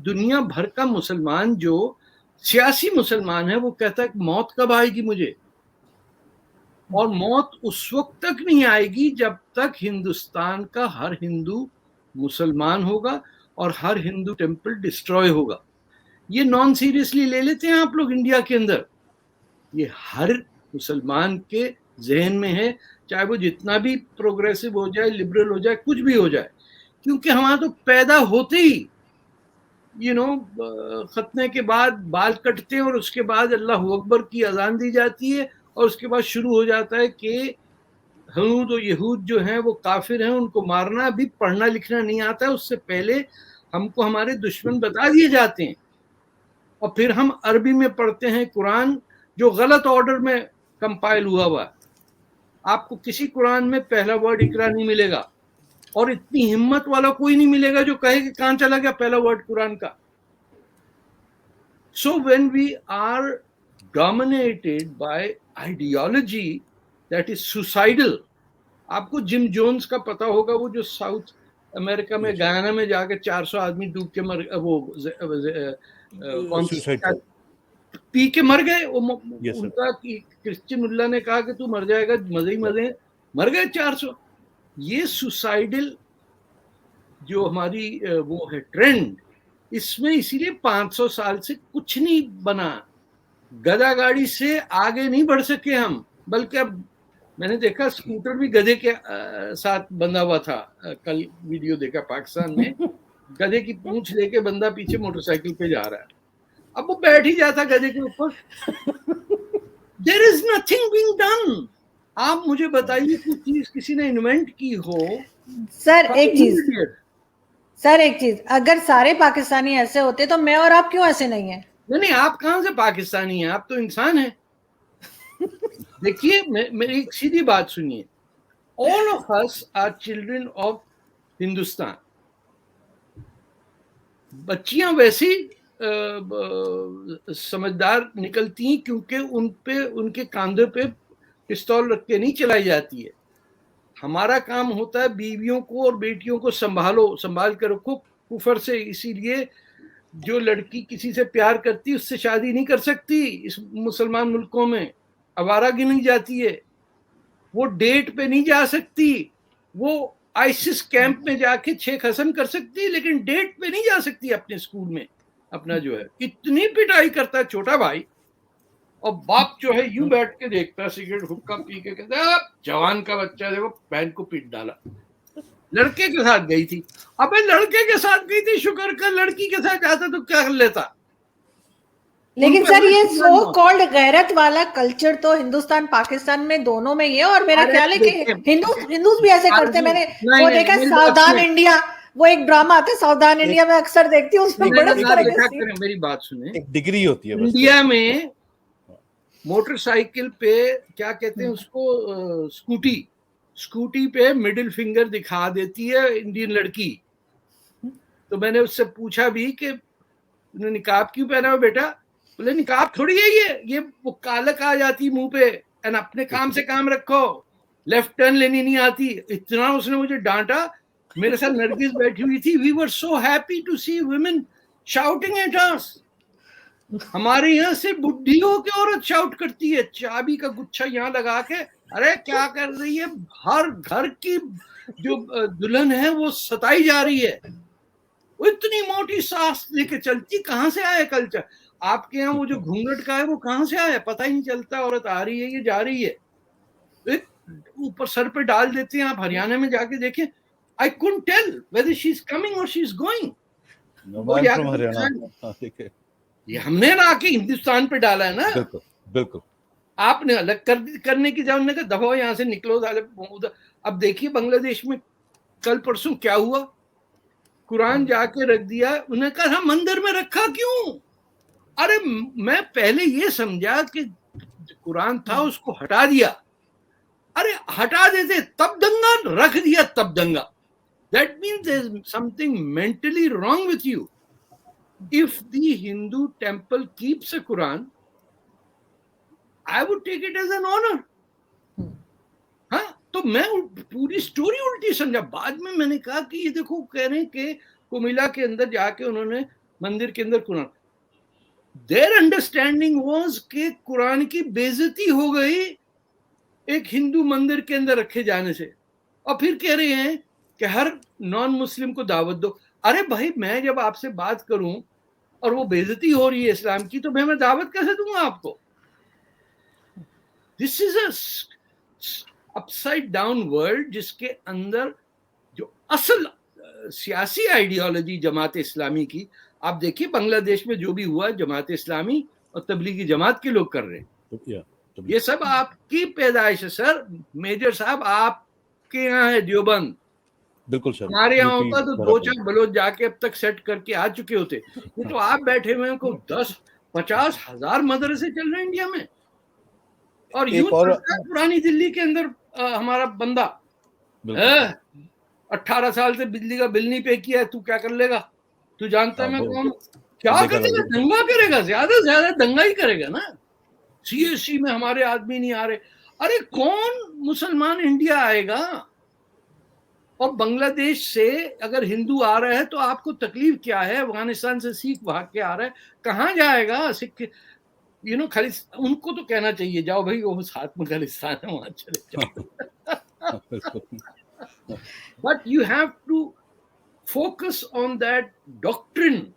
दुनिया भर का मुसलमान जो सियासी मुसलमान है वो कहता है मौत कब आएगी मुझे। और मौत उस वक्त तक नहीं आएगी जब तक हिंदुस्तान का हर हिंदू मुसलमान होगा और हर हिंदू टेम्पल डिस्ट्रॉय होगा। ये नॉन सीरियसली ले लेते हैं आप लोग इंडिया के अंदर। ये हर मुसलमान के जहन में है, चाहे वो जितना भी प्रोग्रेसिव हो जाए, लिबरल हो जाए, कुछ भी हो जाए, क्योंकि हमारा तो पैदा होते ही खतने के बाद बाल कटते हैं और उसके बाद अल्लाह अकबर की अजान दी जाती है और उसके बाद शुरू हो जाता है कि हनूद और यहूद जो हैं वो काफिर हैं, उनको मारना। भी पढ़ना लिखना नहीं आता है, उससे पहले हमको हमारे दुश्मन बता दिए जाते हैं, और फिर हम अरबी में पढ़ते हैं कुरान जो गलत ऑर्डर में कंपाइल हुआ है। आपको किसी कुरान में पहला वर्ड इकरा नहीं मिलेगा, और इतनी हिम्मत वाला कोई नहीं मिलेगा जो कहे कि कहां चला गया पहला वर्ड कुरान का। So when we are dominated by ideology that is suicidal. आपको जिम जोन्स का पता होगा, वो जो साउथ अमेरिका में गयाना में जाके 400 आदमी डूब के मर, वो पी के मर गए। उनका क्रिश्चियन मुल्ला ने कहा कि तू मर जाएगा, मजे ही मजे। मर गए 400। ये सुसाइडल जो हमारी वो है ट्रेंड, इसमें इसीलिए 500 साल से कुछ नहीं बना। गधा गाड़ी से आगे नहीं बढ़ सके हम, बल्कि अब मैंने देखा स्कूटर भी गधे के साथ बंधा हुआ था। कल वीडियो देखा पाकिस्तान में, गधे की पूंछ लेके बंदा पीछे मोटरसाइकिल पे जा रहा है। अब वो बैठ ही जाता गधे के ऊपर। There is nothing being done. आप मुझे बताइए कोई चीज किसी ने इन्वेंट की हो। सर एक चीज, अगर सारे पाकिस्तानी ऐसे होते तो मैं और आप क्यों ऐसे नहीं है? नहीं, आप कहां से पाकिस्तानी हैं, आप तो इंसान हैं। देखिए मेरी एक सीधी बात सुनिए, all of us are children of Hindustan. बच्चियां वैसी समझदार निकलती हैं क्योंकि उन पे उनके कांधे पे पिस्तौल रख के नहीं चलाई जाती है। हमारा काम होता है बीवियों को और बेटियों को संभाल कर रखो कुफर से। इसीलिए जो लड़की किसी से प्यार करती उससे शादी नहीं कर सकती इस मुसलमान मुल्कों में, आवारा गिनी जाती है। वो डेट पे नहीं जा सकती, वो आईसिस कैंप में जाके 6 खसम कर सकती है, लेकिन डेट पे नहीं जा सकती अपने स्कूल में। अपना जो है इतनी पिटाई करता है छोटा भाई, और बाप जो है यूं बैठ के देखता है, सिगरेट हुक्का पी के कहता है जवान का बच्चा देखो बहन को पीट डाला। लड़के के साथ गई थी, अबे लड़के के साथ गई थी, शुक्र कर लड़की के साथ जाता तो क्या कर लेता। लेकिन सर ये सो कॉल्ड गैरत वाला कल्चर तो हिंदुस्तान पाकिस्तान में दोनों में ही है, और मेरा ख्याल है कि हिंदूज भी ऐसे करते हैं। मैंने वो देखा सावधान इंडिया, वो एक ड्रामा आता है सावधान इंडिया, में अक्सर देखती हूँ, उसमें बड़े मेरी बात सुने, एक डिग्री होती है इंडिया में मोटरसाइकिल पे क्या कहते हैं उसको, स्कूटी पे मिडिल फिंगर दिखा देती है इंडियन लड़की। तो मैंने उससे पूछा भी कि निकाब क्यों पहना हो बेटा? बोले निकाब थोड़ी है ये वो कालक आ जाती मुंह पे, एंड अपने काम से काम रखो, लेफ्ट टर्न लेनी नहीं आती। इतना उसने मुझे डांटा। मेरे साथ नरगिस बैठी हुई थी, we were so happy to see women shouting at us. हमारे यहाँ से बुढ़ी हो के औरत शाउट करती है, चाबी का गुच्छा यहाँ लगा के, अरे क्या कर रही है? हर घर की जो दुल्हन है वो सताई जा रही है। वो इतनी मोटी सांस लेके चलती, कहाँ से आया कल्चर? आपके यहाँ वो जो घूंघट का है वो कहाँ से आया? पता ही नहीं चलता, औरत आ रही है ये जा रही है, ऊपर सर पे डाल देते हैं। आप हरियाणा में जाके देखें, I couldn't tell whether she is coming or she is going. ये हमने ना आके हिंदुस्तान पे डाला है ना। बिल्कुल आपने अलग करने की जरूरत नहीं, दबाओ यहाँ से निकलो साले उधर। अब देखिए बांग्लादेश में कल परसों क्या हुआ, कुरान जाके रख दिया, उन्हें कहा मंदिर में रखा क्यों? अरे मैं पहले ये समझा कि कुरान था उसको हटा दिया। अरे हटा देते तब दंगा, रख दिया तब दंगा। That means there is something mentally wrong with you. If the Hindu temple keeps a Quran, I would take it as an honor. हाँ, तो मैं पूरी स्टोरी उल्टी समझा। बाद में मैंने कहा कि ये देखो कह रहे हैं कि कुमिला के अंदर जाके उन्होंने मंदिर के अंदर कुरान, देयर अंडरस्टैंडिंग वाज कि कुरान की बेइज्जती हो गई एक हिंदू मंदिर के अंदर रखे जाने से, और फिर कह रहे हैं कि हर नॉन मुस्लिम को दावत दो। अरे भाई मैं जब आपसे बात करूं और वो बेइज्जती हो रही है इस्लाम की, तो मैं दावत कैसे दूंगा आपको? This is a upside down world जिसके अंदर जो असल सियासी आइडियोलॉजी जमात इस्लामी की, आप देखिए बांग्लादेश में जो भी हुआ जमात इस्लामी और तबलीगी जमात के लोग कर रहे हैं, ये सब आपकी पैदाइश है सर। मेजर साहब आपके यहाँ है देवबंद, बिल्कुल सर। हमारे यहाँ होता तो 2-4 बलोच जाके अब तक सेट करके आ चुके होते। ये तो आप बैठे हुए को 10-50 हजार मदरसे चल रहे हैं इंडिया में, और यूं पुरानी दिल्ली के अंदर हमारा बंदा 18 साल से बिजली का बिल नहीं पे किया है, तू क्या कर लेगा? तू जानता है मैं कौन? क्या करेगा? दंगा करेगा, ज्यादा से ज्यादा दंगा ही करेगा ना। सीएससी में हमारे आदमी नहीं आ रहे। अरे कौन मुसलमान इंडिया आएगा? और बांग्लादेश से अगर हिंदू आ रहा है तो आपको तकलीफ क्या है? अफगानिस्तान से सिख भाग के आ रहा है, कहाँ जाएगा सिख? उनको तो कहना चाहिए जाओ भाई वो साथ में खालिस्तान है वहां चले जाओ। But you have to focus on that doctrine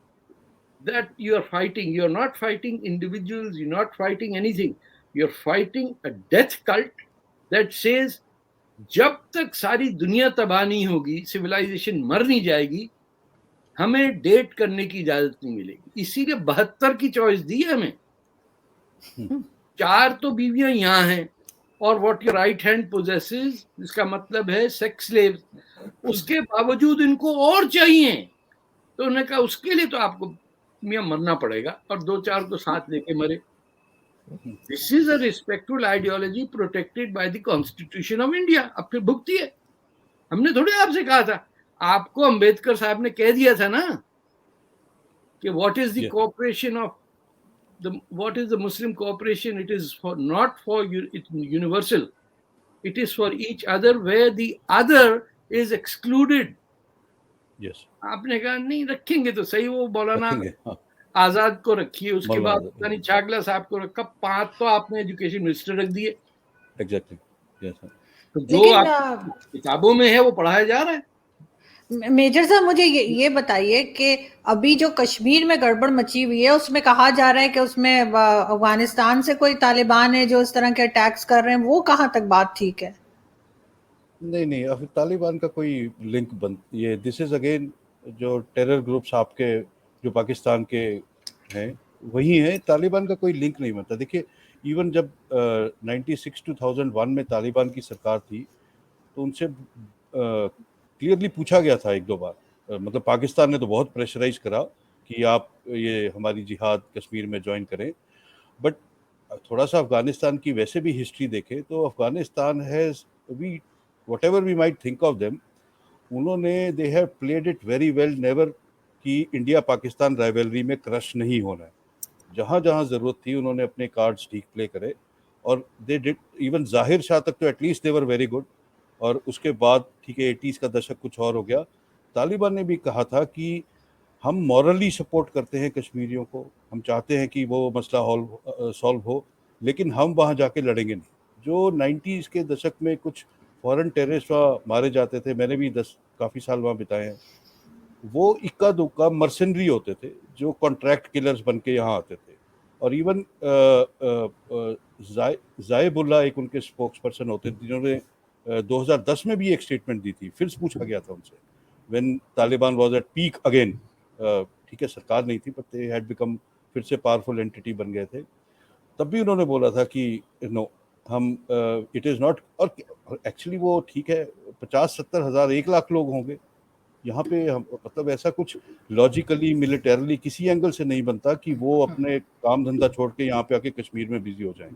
that you are fighting. You are not fighting individuals, you're not fighting anything. You're fighting a death cult that says जब तक सारी दुनिया तबाह नहीं होगी, सिविलाइजेशन मर नहीं जाएगी, हमें डेट करने की इजाजत नहीं मिलेगी. इसीलिए 72 की चॉइस दी है हमें. 4 तो बीवियां यहां हैं और what your right hand possesses, इसका मतलब है सेक्स स्लेव. उसके बावजूद इनको और चाहिए. तो उन्होंने कहा उसके लिए तो आपको मियां मरना पड़ेगा और 2-4 को साथ लेके मरे. This is a respectful ideology protected by the Constitution of India. अब फिर भुगती है. हमने थोड़ी आपसे कहा था. आपको अंबेडकर साहब ने कह दिया था ना कि what is the cooperation of what is the Muslim cooperation? It is for not for it's universal. It is for each other where the other is excluded. Yes. आपने कहा नहीं रखेंगे तो सही. वो मौलाना आजाद को रखिए, उसके बाद यानी छागला साहब को रखा. 5 तो आपने एजुकेशन मिनिस्टर रख दिए. एग्जैक्टली. Yes sir. तो जो किताबों में है वो पढ़ाया जा रहा है. मेजर साहब मुझे ये बताइए कि अभी जो कश्मीर में गड़बड़ मची हुई है उसमें कहा जा रहा है कि उसमें अफगानिस्तान से कोई तालिबान है जो इस तरह के अटैक्स कर रहे हैं. वो कहाँ तक बात ठीक है? नहीं, अब तालिबान का कोई लिंक ये दिस इज अगेन जो टेरर ग्रुप्स आपके जो पाकिस्तान के हैं वही हैं. तालिबान का कोई लिंक नहीं बनता. देखिए इवन जब 96 2001 में तालिबान की सरकार थी तो उनसे क्लियरली पूछा गया था 1-2 बार. मतलब पाकिस्तान ने तो बहुत प्रेशराइज करा कि आप ये हमारी जिहाद कश्मीर में ज्वाइन करें. बट थोड़ा सा अफगानिस्तान की वैसे भी हिस्ट्री देखें तो Afghanistan has we whatever we might think of them, उन्होंने they have played it very well. Never कि इंडिया पाकिस्तान राइवलरी में क्रश नहीं होना है. जहाँ जहाँ ज़रूरत थी उन्होंने अपने कार्ड्स ठीक प्ले करे और दे डिड. इवन जाहिर शाह तक तो at least they were very good. और उसके बाद ठीक है 80s का दशक कुछ और हो गया. तालिबान ने भी कहा था कि हम मॉरली सपोर्ट करते हैं कश्मीरियों को, हम चाहते हैं कि वो मसला सॉल्व हो, लेकिन हम वहाँ जाके लड़ेंगे नहीं. जो 90s के दशक में कुछ फॉरेन टेररिस्ट मारे जाते थे, मैंने भी काफ़ी साल वहाँ बिताए हैं, वो इक्का दुक्का मर्सनरी होते थे जो कॉन्ट्रैक्ट किलर्स बन के यहाँ आते थे. और इवन जायबुल्ला एक उनके स्पोक्स पर्सन होते थे जिन्होंने 2010 में भी एक स्टेटमेंट दी थी. फिर पूछा गया था उनसे when Taliban was at peak again. ठीक है सरकार नहीं थी बट दे हैड बिकम फिर से पावरफुल एंटिटी बन गए थे. तब भी उन्होंने बोला था कि नो हम इट इज़ नॉट. और एक्चुअली वो ठीक है 50-70 हज़ार 1 लाख लोग होंगे यहाँ पे. हम मतलब ऐसा कुछ लॉजिकली मिलिटरली किसी एंगल से नहीं बनता कि वो अपने काम धंधा छोड़ के यहाँ पे आके कश्मीर में बिजी हो जाएं.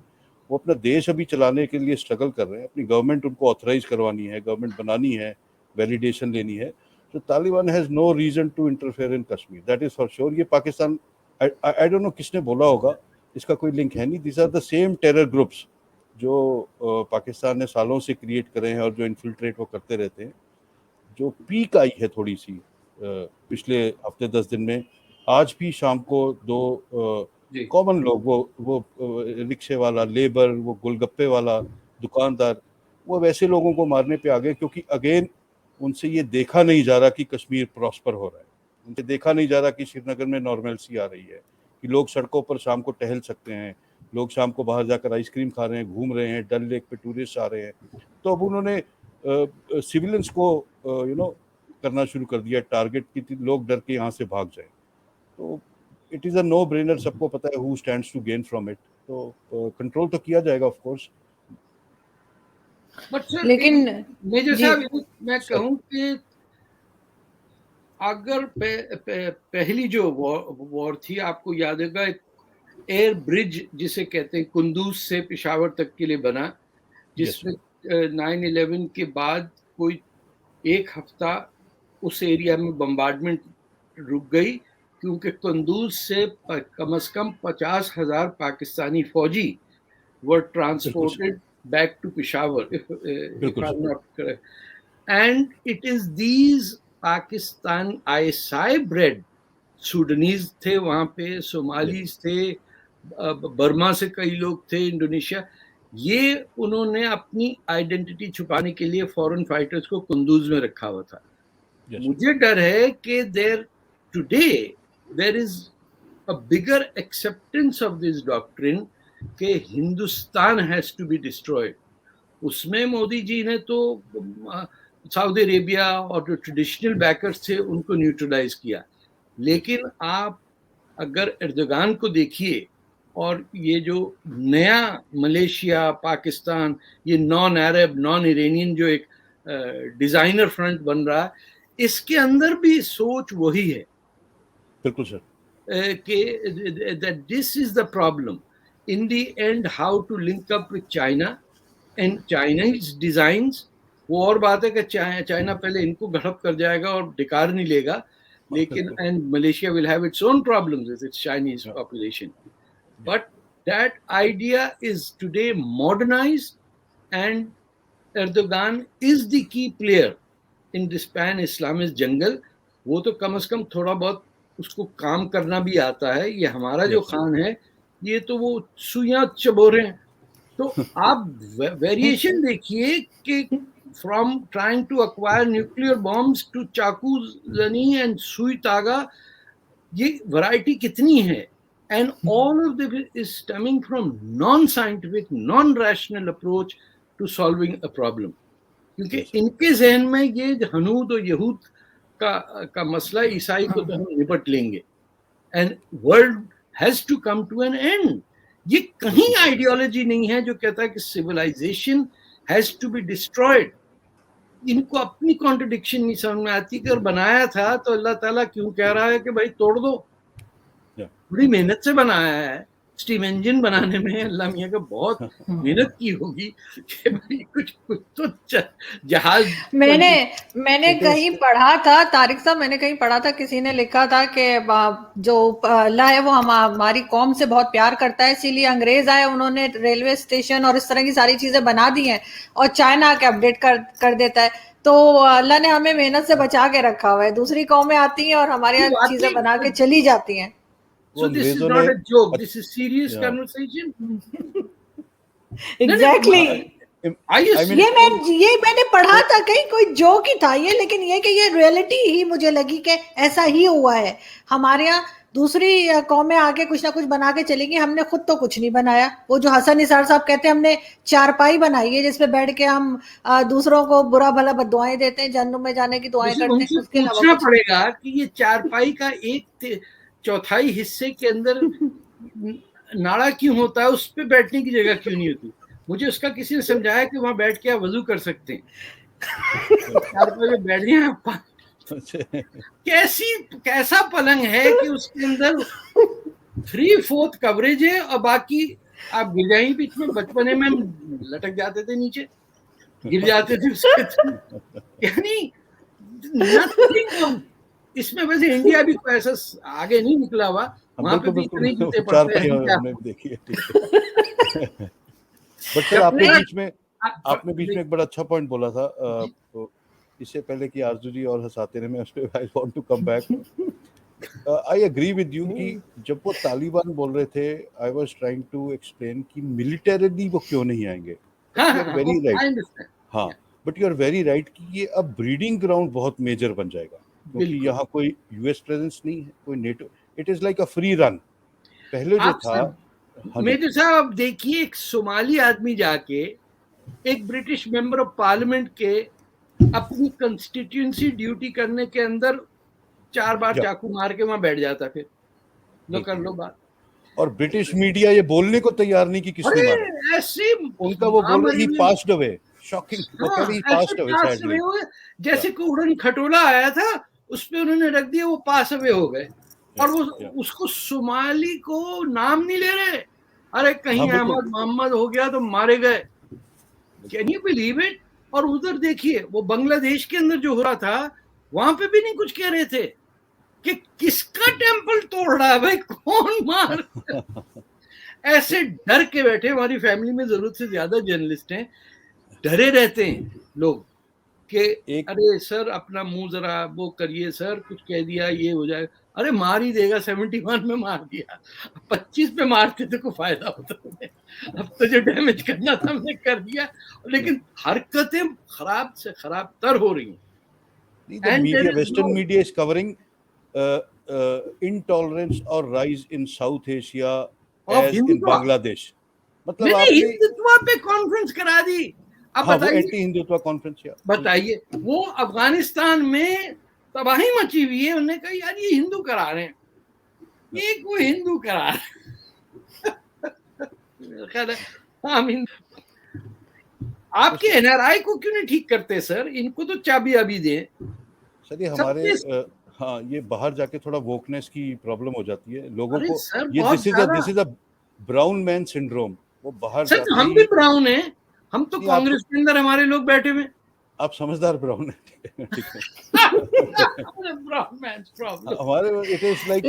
वो अपना देश अभी चलाने के लिए स्ट्रगल कर रहे हैं. अपनी गवर्नमेंट उनको ऑथराइज करवानी है, गवर्नमेंट बनानी है, वैलिडेशन लेनी है. तो Taliban has no reason to interfere in Kashmir, that is for sure. ये पाकिस्तान आई डोंट नो किसने बोला होगा, इसका कोई लिंक है नहीं. This are the same terror groups जो पाकिस्तान ने सालों से क्रिएट करे हैं और जो इन्फिल्ट्रेट वो करते रहते हैं. जो पीक आई है थोड़ी सी पिछले हफ्ते 10 दिन में. आज भी शाम को 2 कॉमन लोग वो रिक्शे वाला, लेबर, वो गोलगप्पे वाला दुकानदार, वो वैसे लोगों को मारने पे आ गए क्योंकि अगेन उनसे ये देखा नहीं जा रहा कि कश्मीर प्रॉस्पर हो रहा है. उनसे देखा नहीं जा रहा कि श्रीनगर में नॉर्मलसी आ रही है, कि लोग सड़कों पर शाम को टहल सकते हैं, लोग शाम को बाहर जाकर आइसक्रीम खा रहे हैं, घूम रहे हैं, डल लेक पे टूरिस्ट आ रहे हैं. तो अब उन्होंने सिविलियंस को करना शुरू कर दिया टारगेट की लोग डर के यहाँ से भाग जाए. तो it is a no brainer. सबको पता है who stands to gain from it. तो कंट्रोल तो किया जाएगा ऑफ कोर्स. लेकिन मेजर साहब मैं कहूँ कि अगर पहली जो वॉर थी, आपको याद होगा एयर ब्रिज जिसे कहते हैं कुंदूज से पेशावर तक के लिए बना, जिसमें 9/11 के बाद कोई 1 हफ्ता उस एरिया में बम्बार्डमेंट रुक गई क्योंकि कुंदूज से कम से कम 50,000 पाकिस्तानी फौजी वर transported back to Peshawar, if I'm not correct. And it is these Pakistan ISI bred Sudanese थे वहाँ पे, सोमालीज थे, बर्मा से कई लोग थे, इंडोनेशिया. ये उन्होंने अपनी आइडेंटिटी छुपाने के लिए फॉरेन फाइटर्स को कुंदूज में रखा हुआ था। मुझे डर है कि there is a bigger acceptance of this doctrine कि Hindustan has to be destroyed. उसमें मोदी जी ने तो सऊदी अरेबिया और जो ट्रेडिशनल बैकर्स थे उनको न्यूट्रलाइज किया, लेकिन आप अगर एर्दोगान को देखिए और ये जो नया मलेशिया, पाकिस्तान, ये नॉन अरब, नॉन इरानियन जो एक डिजाइनर फ्रंट बन रहा है, इसके अंदर भी सोच वही है। बिल्कुल सर, कि that this is the problem in the end, how to link up with China and Chinese designs। वो और बात है कि चाइना पहले इनको घड़प कर जाएगा और डिकार नहीं लेगा, लेकिन and Malaysia will have its own problems with its Chinese population, but that idea is today modernized and Erdogan is the key player in this pan-Islamist jungle। वो तो कम से कम थोड़ा बहुत उसको काम करना भी आता है। ये हमारा जो खान है, ये तो वो सुइयां चबो रहे हैं। तो आप वेरिएशन देखिए कि from trying to acquire nuclear bombs to चाकू जनी एंड सुई तागा, ये वैरायटी कितनी है। And all of this is stemming from non scientific, non rational approach to solving a problem. क्योंकि इनके जहन में ये हनूद और यहूद का मसला, ईसाई को तो हम निपट लेंगे and world has to come to an end. ये कहीं आइडियोलॉजी नहीं है जो कहता है कि civilisation has to be destroyed. इनको अपनी कॉन्ट्रडिक्शन नहीं समझ में आती कि अगर बनाया था तो अल्लाह ताला क्यों कह रहा है कि भाई तोड़ दो। बड़ी मेहनत से बनाया है। स्टीम इंजन बनाने में अल्लाह मियाँ का बहुत मेहनत की होगी कि भाई कुछ तो जहाज। मैंने कहीं पढ़ा था तारिक साहब, मैंने कहीं पढ़ा था, किसी ने लिखा था कि जो अल्लाह है वो हमारी कौम से बहुत प्यार करता है, इसीलिए अंग्रेज आए, उन्होंने रेलवे स्टेशन और इस तरह की सारी चीजें बना दी हैं और चाइना आके अपडेट कर देता है। तो अल्लाह ने हमें मेहनत से बचा के रखा हुआ है। दूसरी कौमें आती हैं और हमारे यहाँ चीजें बना के चली जाती हैं। So this is not a joke. This is serious conversation. Exactly. ये मैंने पढ़ा था कहीं, कोई जोक ही था ये, लेकिन ये कि ये रियलिटी ही मुझे लगी कि ऐसा ही हुआ है। हमारे यहाँ दूसरी कौमें आके कुछ ना कुछ बना के चलेंगी, हमने खुद तो कुछ नहीं बनाया। वो जो हसन निसार साहब कहते हैं हमने चारपाई बनाई है जिसपे बैठ के हम दूसरों को बुरा भला बददुआएं देते हैं, जन्नत में जाने की दुआएं करते हैं। उसके अलावा पूछना पड़ेगा कि ये चारपाई का एक चौथाई हिस्से के अंदर नाड़ा क्यों होता है, उस पे बैठने की जगह क्यों नहीं होती। मुझे उसका किसी ने समझाया कि वहां बैठ के आप वजू कर सकते हैं। बैठ गए। कैसा पलंग है कि उसके अंदर 3/4 कवरेज है और बाकी आप गिर जाएंगे बीच में। बचपने में लटक जाते थे, नीचे गिर जाते थे उसके। यानी इसमें वैसे इंडिया भी कोई ऐसा आगे नहीं निकला हुआ, वहां पे भी इतने जूते पड़ते हैं। बट सर आपने बीच में एक बड़ा अच्छा पॉइंट बोला था, तो इससे पहले कि आरजू जी और हंसाते रहे, मैं उस पे I want to come back. I agree with you कि जब वो तालिबान बोल रहे थे, I was trying to explain कि मिलिटरीली वो क्यों नहीं आएंगे। वेरी राइट, हाँ, but you are very right कि ये अब ब्रीडिंग ग्राउंड बहुत मेजर बन जाएगा, क्योंकि यहाँ कोई यूएस प्रेजेंस नहीं है, कोई NATO, it is like a free run. पहले जो था मेजर साहब, देखिए एक सोमाली आदमी जाके एक ब्रिटिश मेंबर ऑफ पार्लियामेंट के अपनी कंस्टिट्यूएंसी ड्यूटी करने के अंदर 4 बार चाकू मार के वहां बैठ जाता, फिर लो कर लो बात। और ब्रिटिश मीडिया ये बोलने को तैयार नहीं कि किसने मारा। ऐसे उनका वो बोल रहे ही पास्ड अवे, शॉकिंग, वो कह रही पास्ड अवे सैडली। जैसे को उड़न खटोला आया था, उस पे उन्होंने रख दिया, वो पास अवे हो गए। और वो उसको सोमाली को नाम नहीं ले रहे। अरे कहीं अहमद मोहम्मद हो गया तो मारे गए। Can you believe it? और उधर देखिए वो बांग्लादेश के अंदर जो हो रहा था, वहां पे भी नहीं कुछ कह रहे थे कि किसका टेम्पल तोड़ रहा है भाई, कौन मार। ऐसे डर के बैठे। हमारी फैमिली में जरूरत से ज्यादा जर्नलिस्ट हैं, डरे रहते हैं लोग कि अरे सर अपना मुंह जरा वो करिए सर, कुछ कह दिया ये हो जाएगा, अरे मार ही देगा, 71 में मार दिया, 25 पे मारते तो कोई फायदा होता है, अब तो जो डैमेज करना था हमने कर दिया, लेकिन हरकतें खराब से खराब तर हो रही हैं। Media, western media is covering intolerance or rise in South Asia as in Bangladesh. मतलब आपने हिंदुत्व पे कॉन्फ्रेंस करा दी, अब बताइए, एंटी हिंदुत्व कॉन्फ्रेंस, बताइए वो अफगानिस्तान में तबाही मची हुई है, उन्होंने कहा यार ये हिंदू करा रहे हैं, ये कोई हिंदू करा रहे हैं। आपके एनआरआई को क्यों नहीं ठीक करते सर, इनको तो चाबी अभी दें सर। ये हमारे हाँ, ये बाहर जाके थोड़ा वोकनेस की प्रॉब्लम हो जाती है लोगों को, ये this is a brown man syndrome. वो बाहर सर हम भी ब्राउन हैं, हम तो कांग्रेस के अंदर हमारे लोग बैठे हुए, आप समझदार ब्राउन है, ठीक है। हमारे it is like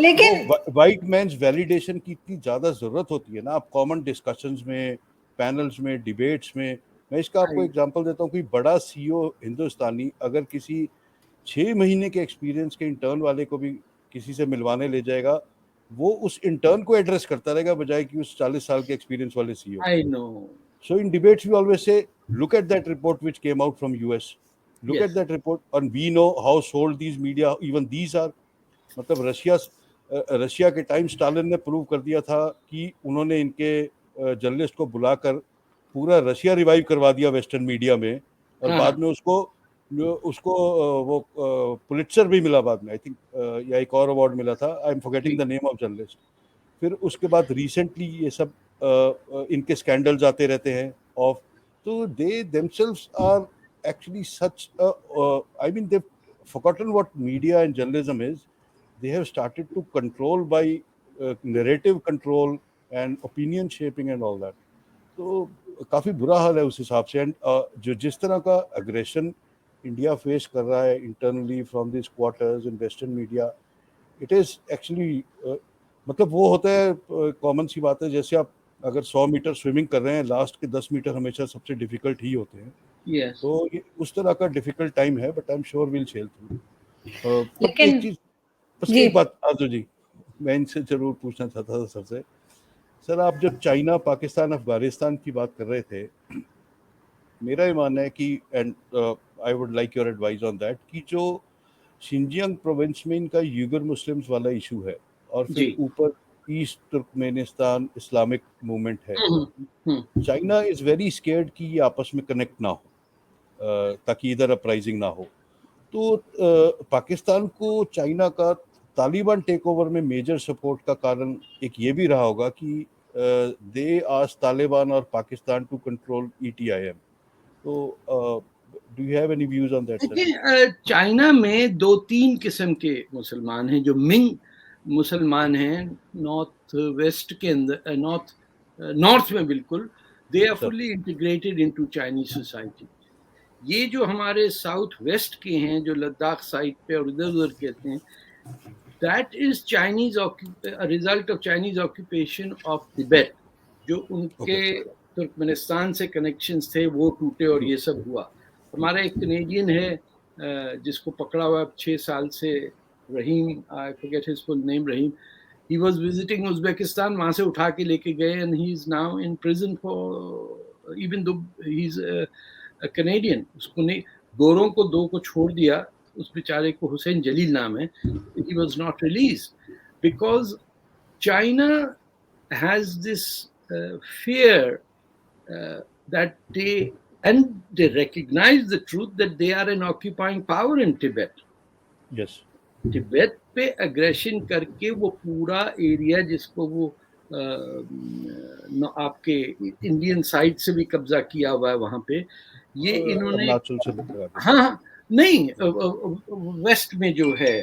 white man's validation की इतनी ज्यादा जरूरत होती है ना, आप कॉमन डिस्कशंस में, पैनल्स में, डिबेट्स में। मैं इसका आपको एग्जांपल देता हूँ, कोई बड़ा सीईओ हिंदुस्तानी अगर किसी 6 महीने के एक्सपीरियंस के इंटर्न वाले को भी किसी से मिलवाने ले जाएगा, वो उस इंटर्न को एड्रेस करता रहेगा बजाय कि उस 40 साल के एक्सपीरियंस वाले CEO. I know. So in debates we always say, look at that report which came out from US, look at that report, and we know how sold these media, even these are, मतलब रशिया के टाइम स्टालिन ने प्रूव कर दिया था कि उन्होंने इनके जर्नलिस्ट को बुलाकर पूरा रशिया रिवाइव करवा दिया वेस्टर्न मीडिया में, और बाद में उसको वो पुलिट्जर भी मिला बाद में, आई थिंक, या एक और अवार्ड मिला था, I am forgetting the name of journalist. फिर उसके बाद रिसेंटली ये सब इनके स्कैंडल्स आते रहते हैं ऑफ, तो they themselves are actually such, I mean they forgotten what media and journalism is. They have started to control by narrative control and opinion shaping and all that. तो काफ़ी बुरा हाल है उस हिसाब से। एंड जो जिस तरह का अग्रेशन इंडिया फेस कर रहा है internally from this quarters in western media, it is actually मतलब वो होता है, कॉमन सी बात है, जैसे आप अगर 100 मीटर स्विमिंग कर रहे हैं, लास्ट के 10 मीटर हमेशा सबसे डिफिकल्ट ही होते हैं। yes. तो ये उस तरह का डिफिकल्ट टाइम है, but I am sure will sail through. लेकिन एक चीज, बस एक बात आजू जी मैं इनसे जरूर पूछना चाहता था सबसे, सर आप जब चाइना, पाकिस्तान, अफगानिस्तान की बात कर रहे थे, मेरा ये मानना है कि, and I would like your advice on that, कि जो शिनजियांग प्रोविंस में इनका यूगर मुस्लिम्स वाला इशू है, और फिर ऊपर ईस्ट तुर्कमेनिस्तान इस्लामिक मूवमेंट है, चाइना इज वेरी स्केर्ड कि ये आपस में कनेक्ट ना हो, ताकि इधर अपराइजिंग ना हो। तो पाकिस्तान को चाइना का तालिबान टेक ओवर में मेजर सपोर्ट का कारण एक ये भी रहा होगा कि दे आस्क्ड तालिबान और पाकिस्तान टू कंट्रोल ETIM। तो do you have any views on that sir? China में 2-3 किस्म के मुसलमान हैं, जो मिंग मुसलमान हैं नॉर्थ वेस्ट के अंदर, नॉर्थ में बिल्कुल, they are fully integrated into Chinese society. ये जो हमारे साउथ वेस्ट के हैं, जो लद्दाख साइड पे और इधर उधर कहते हैं, that is Chinese result of Chinese occupation of Tibet. जो उनके तुर्कमेनिस्तान से कनेक्शंस थे वो टूटे और ये सब हुआ। हमारा एक कैनेडियन है जिसको पकड़ा हुआ 6 साल से, Rahim, I forget his full name, Rahim, he was visiting Uzbekistan, वहाँ से उठा के लेके गए, and he is now in prison for, even though he's a Canadian, उसको नहीं, गोरों को 2 को छोड़ दिया, उस बेचारे को हुसैन जलील नाम है, he was not released because China has this fear that they recognize the truth that they are an occupying power in Tibet. Yes. Tibet पे अग्रेशन करके वो पूरा एरिया जिसको वो आपके इंडियन साइड से भी कब्जा किया हुआ है वहां पे, ये इन्होंने, हाँ नहीं, वेस्ट में जो है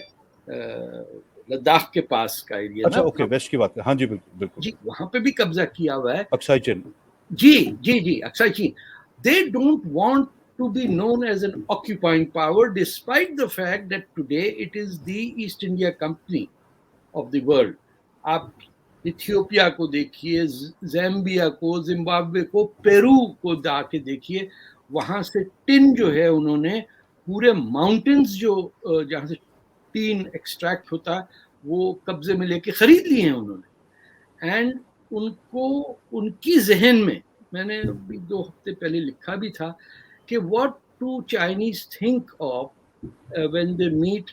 लद्दाख के पास का एरिया, अच्छा ओके, वेस्ट की बात है, हाँ जी बिल्कुल बिल्कुल जी, वहां पे भी कब्जा किया हुआ है, अक्साई चीन, जी अक्साई चीन। They don't want to be known as an occupying power, despite the fact that today it is the East India Company of the world. आप इथियोपिया को देखिए, ज़ैम्बिया को, जिम्बाब्वे को, पेरू को जाके देखिए, वहां से टिन जो है उन्होंने पूरे माउंटेन्स जो जहाँ से टीन एक्सट्रैक्ट होता है वो कब्जे में लेके खरीद लिए हैं उन्होंने। एंड उनको उनकी जहन में, मैंने अभी 2 हफ्ते पहले लिखा भी था कि what do Chinese think of when they meet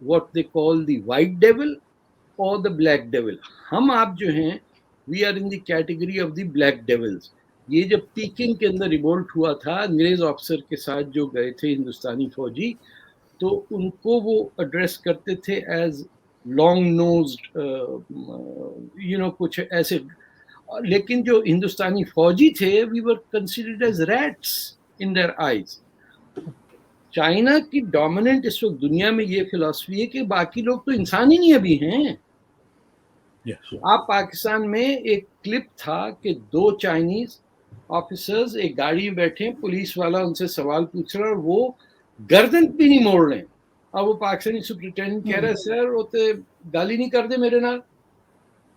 what they call the white devil और द ब्लैक डेविल। हम आप जो हैं we are in the category of the black devils. ये जब पीकिंग के अंदर रिवोल्ट हुआ था अंग्रेज ऑफिसर के साथ जो गए थे हिंदुस्तानी फौजी, तो उनको वो एड्रेस करते थे एज लॉन्ग नोज्ड कुछ ऐसे। लेकिन जो हिंदुस्तानी फौजी थे we were considered as rats in their eyes. China की डोमिनेंट इस वक्त दुनिया में ये फिलॉसफी है कि बाकी लोग तो इंसान ही नहीं अभी हैं। आप पाकिस्तान में एक क्लिप था कि 2 चाइनीज ऑफिसर्स एक गाड़ी में बैठे, पुलिस वाला उनसे सवाल पूछ रहा है और वो गर्दन भी नहीं मोड़ रहे। और वो पाकिस्तानी सुपरिटेंडेंट कह रहे हैं सर वो तो गाली नहीं कर दे मेरे नाल,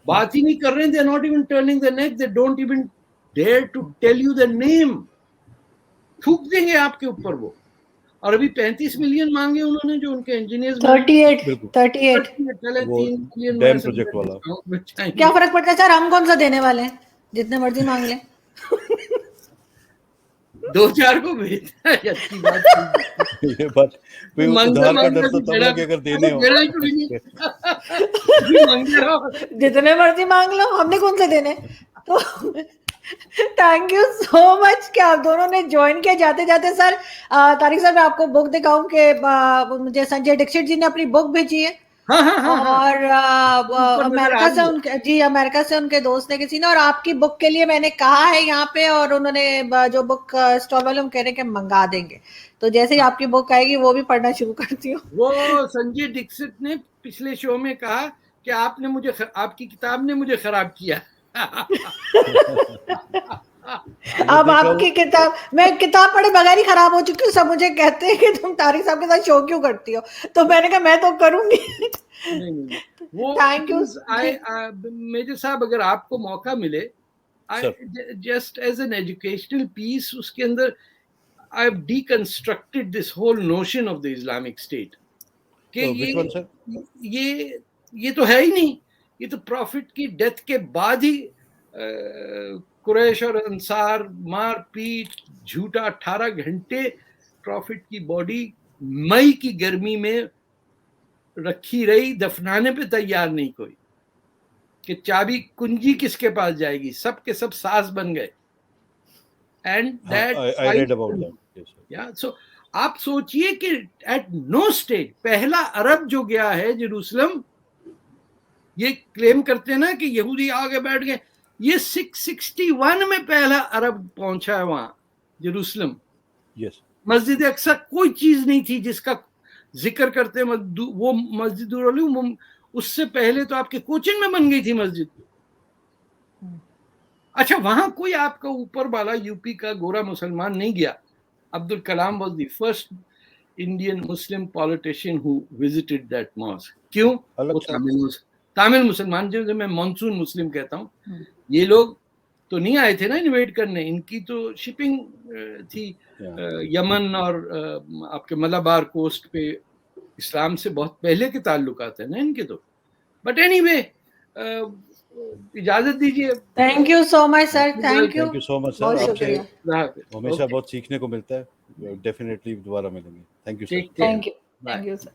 बात ही नहीं कर रहे, they are not even turning the neck, they don't even dare to tell you the name. थूक देंगे आपके ऊपर वो। और अभी 35 मिलियन मांगे उन्होंने जो उनके इंजीनियर्स 38 पहले 3 मिलियन डैम प्रोजेक्ट वाला। क्या फर्क पड़ता है सर, हम कौन सा देने वाले हैं, जितने मर्जी मांग लें। 2-4 को भेजना है अच्छी बात। ये बात उधार का डर तो तब है कि अगर देने हो जितने मर्जी मांग लो, हमने कौन से देने। तो थैंक यू सो मच कि आप दोनों ने ज्वाइन किया। जाते जाते सर तारिक सर मैं आपको बुक दिखाऊं कि मुझे संजय दीक्षित जी ने अपनी बुक भेजी है। और अमेरिका से उनके अमेरिका से उनके दोस्त ने किसी ने, और आपकी बुक के लिए मैंने कहा है यहाँ पे, और उन्होंने जो बुक स्टॉल वाले कह रहे हैं कि मंगा देंगे, तो जैसे ही आपकी बुक आएगी वो भी पढ़ना शुरू करती हूँ। वो संजय दीक्षित ने पिछले शो में कहा कि आपकी किताब ने मुझे खराब किया। अब आपकी किताब, मैं किताब पढ़े बगैर ही खराब हो चुकी हूँ। सब मुझे कहते हैं कि तुम तारिक साहब के साथ शो क्यों करती हो, तो मैंने कहा मैं तो करूंगी। नहीं। वो थैंक यू मेजर साहब, अगर आपको मौका मिले just as an educational piece, उसके अंदर I have deconstructed this whole notion of the Islamic state कि ये तो है ही नहीं, ये तो प्रॉफिट की डेथ के बाद ही कुरैश और अंसार मार पीट झूठा 18 घंटे प्रॉफिट की बॉडी मई की गर्मी में रखी रही, दफनाने पे तैयार नहीं कोई, कि चाबी कुंजी किसके पास जाएगी, सब के सब सास बन गए। एंड दैट सो आप सोचिए कि एट नो स्टेट, पहला अरब जो गया है जेरूसलम, ये क्लेम करते हैं ना कि यहूदी आगे बैठ गए, ये 661 में पहला अरब पहुंचा है वहां जेरूसलम। मस्जिद अक्सा कोई चीज नहीं थी जिसका जिक्र करते वो मस्जिद उससे पहले तो आपके कोचिन में बन गई थी मस्जिद। अच्छा, वहां कोई आपका ऊपर वाला यूपी का गोरा मुसलमान नहीं गया। Abdul Kalam was the first Indian Muslim politician who visited that mosque. क्यों? वो तामिल मुसलमान, जो मैं मानसून मुस्लिम कहता हूँ, ये लोग तो नहीं आए थे ना इन्वेट करने, इनकी तो शिपिंग थी यमन और आपके मलाबार कोस्ट पे, इस्लाम से बहुत पहले के ताल्लुकात है ना इनके तो। बट एनीवे, इजाजत दीजिए। Thank you so much sir, thank you so much sir, आपसे हमेशा बहुत सीखने को मिलता है। डेफिनेटली दोबारा मिलेंगे। Thank you sir. Thank you sir.